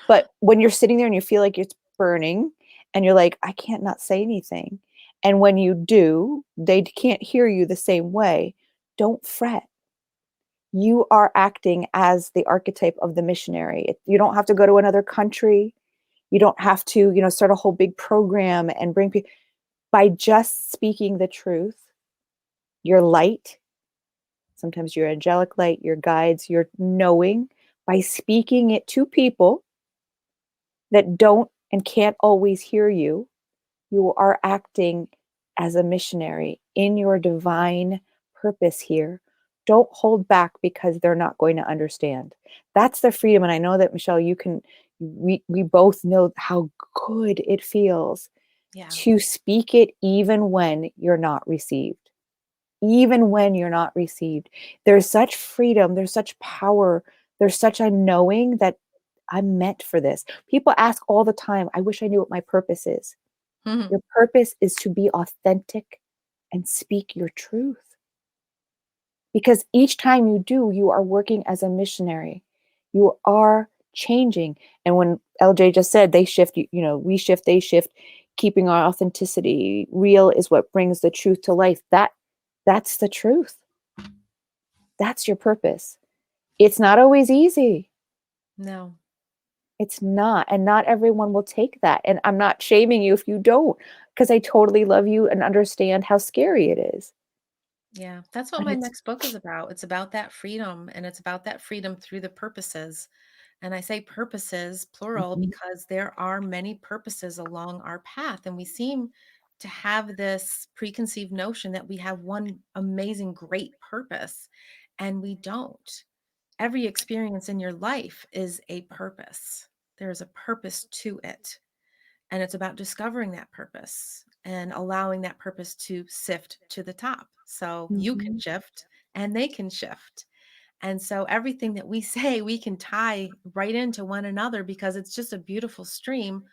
but when you're sitting there and you feel like it's burning, and you're like, I can't not say anything, and when you do, they can't hear you the same way. Don't fret. You are acting as the archetype of the missionary. You don't have to go to another country. You don't have to, start a whole big program and bring people. By just speaking the truth, your light, sometimes your angelic light, your guides, your knowing, by speaking it to people that don't and can't always hear you, you are acting as a missionary in your divine purpose here. Don't hold back because they're not going to understand. That's the freedom. And I know that, Michelle, we both know how good it feels Yeah. to speak it even when you're not received. Even when you're not received. There's such freedom, there's such power, there's such a knowing that I'm meant for this. People ask all the time, I wish I knew what my purpose is. Mhm. Your purpose is to be authentic and speak your truth. Because each time you do, you are working as a missionary. You are changing. And when LJ just said they shift, we shift, they shift, keeping our authenticity real is what brings the truth to life. That's the truth. That's your purpose. It's not always easy. No. It's not. And not everyone will take that. And I'm not shaming you if you don't, because I totally love you and understand how scary it is. Yeah. That's what But my it's next book is about. It's about that freedom, and it's about that freedom through the purposes. And I say purposes, plural, Mhm. because there are many purposes along our path, and we seem to have this preconceived notion that we have one amazing, great purpose, and we don't. Every experience in your life is a purpose. There is a purpose to it. And it's about discovering that purpose and allowing that purpose to sift to the top. So you can Mhm. shift and they can shift. And so everything that we say, we can tie right into one another because it's just a beautiful stream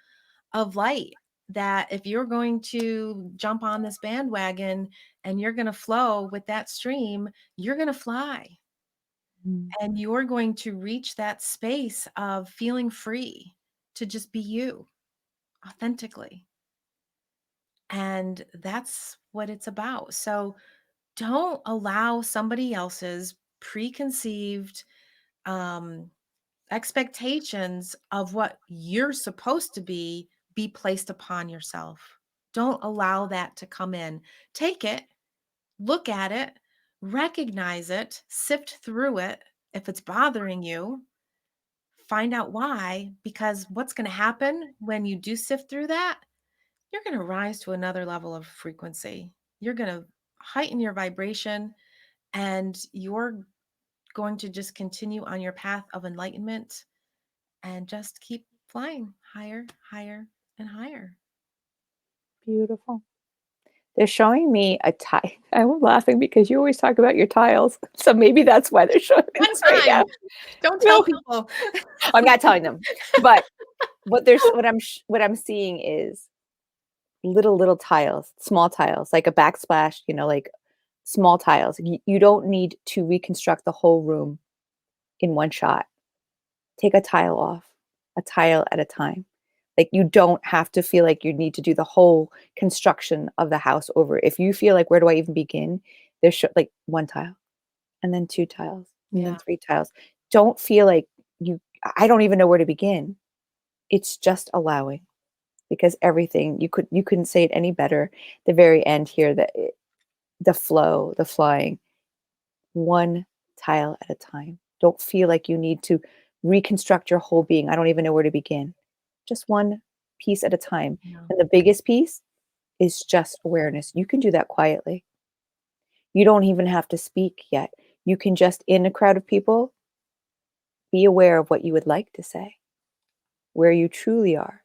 of light that if you're going to jump on this bandwagon and you're going to flow with that stream, you're going to fly Mm. and you're going to reach that space of feeling free to just be you authentically. And that's what it's about. So don't allow somebody else's preconceived um, expectations of what you're supposed to be placed upon yourself. Don't allow that to come in. Take it, look at it, recognize it, sift through it. If it's bothering you, find out why, because what's going to happen when you do sift through that, you're going to rise to another level of frequency. You're going to heighten your vibration and you're going to just continue on your path of enlightenment and just keep flying higher, higher, and higher. Beautiful. They're showing me a tile. I'm laughing because you always talk about your tiles. So maybe that's why they're showing me One this right now. time. Don't tell No, people. I'm not telling them. But what I'm seeing is little tiles, small tiles, like a backsplash, like small tiles. You don't need to reconstruct the whole room in one shot. Take a tile off, a tile at a time. Like you don't have to feel like you need to do the whole construction of the house over. If you feel like, where do I even begin? There's like one tile and then two tiles and then Yeah. three tiles. Don't feel like I don't even know where to begin. It's just allowing, because everything you couldn't say it any better. The very end here, the flow, the flying, one tile at a time. Don't feel like you need to reconstruct your whole being. I don't even know where to begin. Just one piece at a time. Yeah. And the biggest piece is just awareness. You can do that quietly. You don't even have to speak yet. You can just, in a crowd of people, be aware of what you would like to say, where you truly are,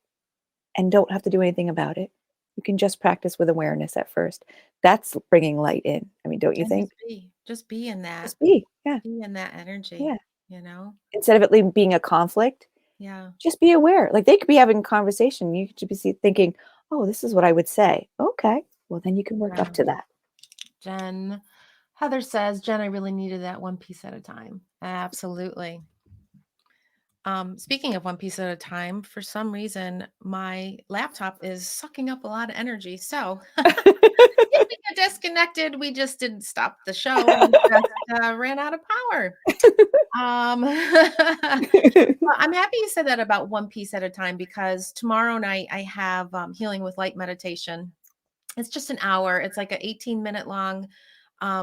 and don't have to do anything about it. You can just practice with awareness at first. That's bringing light in. I mean, don't you And think? just be in that, Just be. Yeah. be in that energy, Yeah. you know? Instead of it being a conflict, Yeah. just be aware. Like they could be having a conversation. You could be thinking, oh, this is what I would say. Okay. Well, then you can work up Yeah. to that. Heather says, Jen, I really needed that one piece at a time. Absolutely. Speaking of one piece at a time, for some reason, my laptop is sucking up a lot of energy. So if we get disconnected, we just didn't stop the show. We just ran out of power. Well, I'm happy you said that about one piece at a time because tomorrow night I have Healing with Light meditation. It's just an hour. It's like an 18-minute long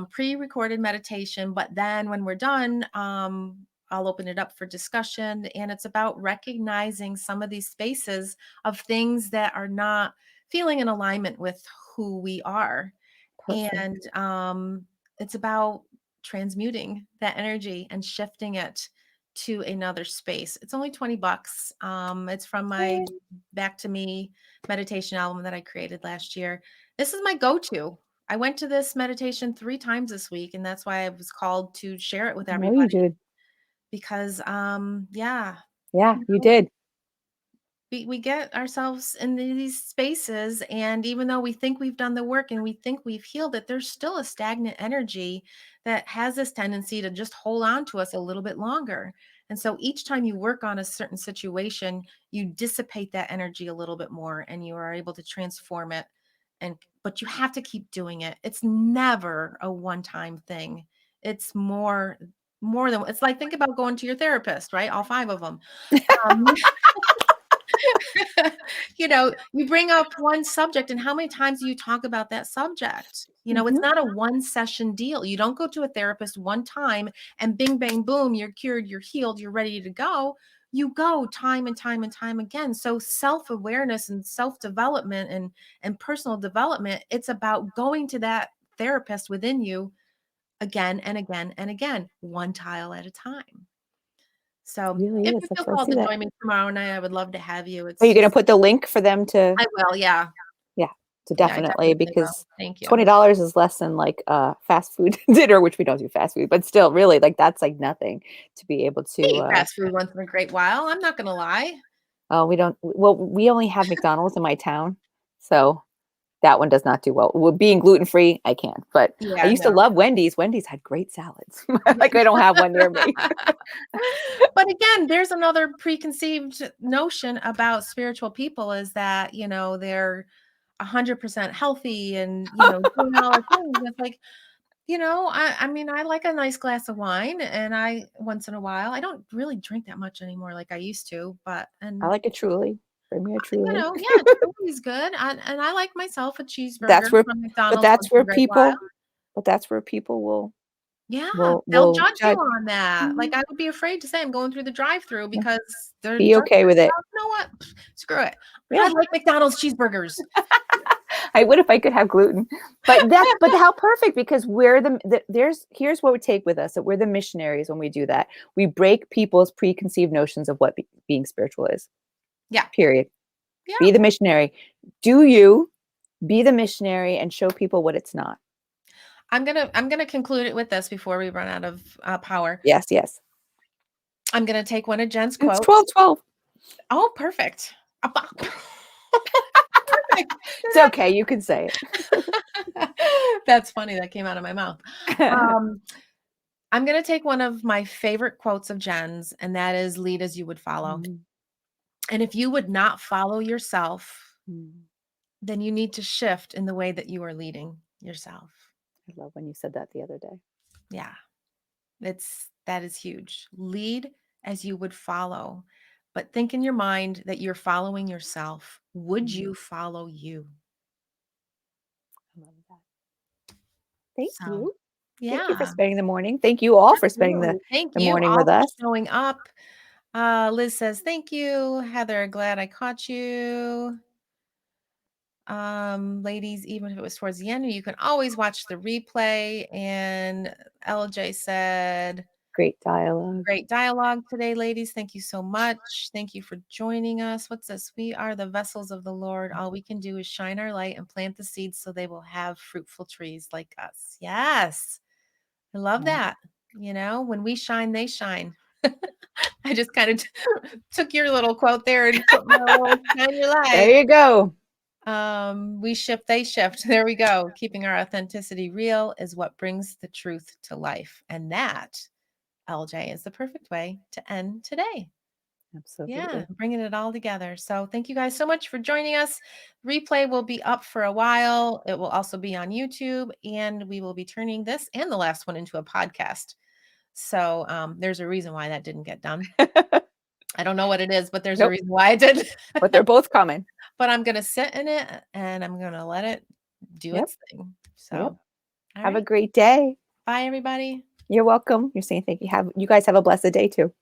pre-recorded meditation. But then when we're done, I'll open it up for discussion. And it's about recognizing some of these spaces of things that are not feeling in alignment with who we are. Perfect. And it's about transmuting that energy and shifting it to another space. It's only $20. It's from my Yay. Back to Me meditation album that I created last year. This is my go-to. I went to this meditation 3 times this week, and that's why I was called to share it with I know you everybody did. because yeah, Yeah, you you know, did. we get ourselves in these spaces, and even though we think we've done the work and we think we've healed it, there's still a stagnant energy that has this tendency to just hold on to us a little bit longer. And so each time you work on a certain situation, you dissipate that energy a little bit more and you are able to transform it. And but you have to keep doing it. It's never a one-time thing. It's more than, it's like, think about going to your therapist, right? All 5 of them. Um, you bring up one subject and how many times do you talk about that subject? It's Mhm. not a one session deal. You don't go to a therapist one time and bing, bang, boom, you're cured, you're healed, you're ready to go. you go time and time and time again. So self-awareness and self-development and personal development, it's about going to that therapist within you again and again and again, one tile at a time. So Really if is. you That's feel I called see to that. join me tomorrow night, I would love to have you. Are It's you going to just put the link for them to? I will, yeah. Yeah, so Yeah, I definitely, definitely will. because Thank you. $20 is less than like fast food dinner, which we don't do fast food, but still, really, like that's like nothing to be able We to. eat fast food once in a great while. I'm not gonna lie. We don't. Well, we only have McDonald's in my town, so that one does not do well. Well, being gluten free, I can't. But I Yeah, used to no. love Wendy's. Wendy's had great salads. Like I don't have one near me. But again, there's another preconceived notion about spiritual people is that, they're 100% healthy and, doing all the things. It's like, I mean, I like a nice glass of wine and I once in a while, I don't really drink that much anymore like I used to, but I and like a Truly. Bring me a Truly. yeah, Chili's good. And I like myself a cheeseburger That's where, from but McDonald's that's once in where a great while. people, but that's where people will Yeah, will they'll will judge you judge. on that. Mhm. Like, I would be afraid to say I'm going through the drive-through Yeah. because they're Be judging okay me. with it. Well, you know what? Screw it. I Yeah. like McDonald's cheeseburgers. I would if I could have gluten. But how perfect, because we're here's what we take with us, that we're the missionaries when we do that. We break people's preconceived notions of what being spiritual is. Yeah, Period. yeah. Be the missionary. Do you be the missionary and show people what it's not? I'm gonna conclude it with this before we run out of power. Yes, yes. I'm gonna take one of Jen's It's quotes. 12:12. Oh, perfect. Perfect. It's okay. You can say That's funny. That came out of my mouth. it. Um, I'm gonna take one of my favorite quotes of Jen's, and that is "Lead as you would follow." Mm, And if you would not follow yourself, mm. then you need to shift in the way that you are leading yourself. I love when you said that the other day. Yeah, that is huge. Lead as you would follow, but think in your mind that you're following yourself. Would Mm, you follow you? I love that. Thank So, you. Thank you for yeah, spending the morning. Thank you all for spending absolutely. Thank the you morning all with for us. showing up. Liz says, thank you. Heather, glad I caught you. Ladies, even if it was towards the end, you can always watch the replay. And LJ said, Great dialogue. great dialogue today, ladies. Thank you so much. Thank you for joining us. What's this? We are the vessels of the Lord. All we can do is shine our light and plant the seeds so they will have fruitful trees like us. Yes. I love Yeah. that. When we shine, they shine. I just kind of took your little quote there and put my little shine your There light. you go. We shift, they shift. There we go. Keeping our authenticity real is what brings the truth to life. And that, LJ, is the perfect way to end today. Yeah, Absolutely. bringing it all together. So thank you guys so much for joining us. Replay will be up for a while. It will also be on YouTube, and we will be turning this and the last one into a podcast. So there's a reason why that didn't get done. I don't know what it is, but there's a Nope. reason why I did. But they're both coming. But I'm going to sit in it and I'm going to let it do Yep. its thing. Yep. So, all Have a right. great day. Bye, everybody. You're welcome. You're saying thank you. You guys have a blessed day too.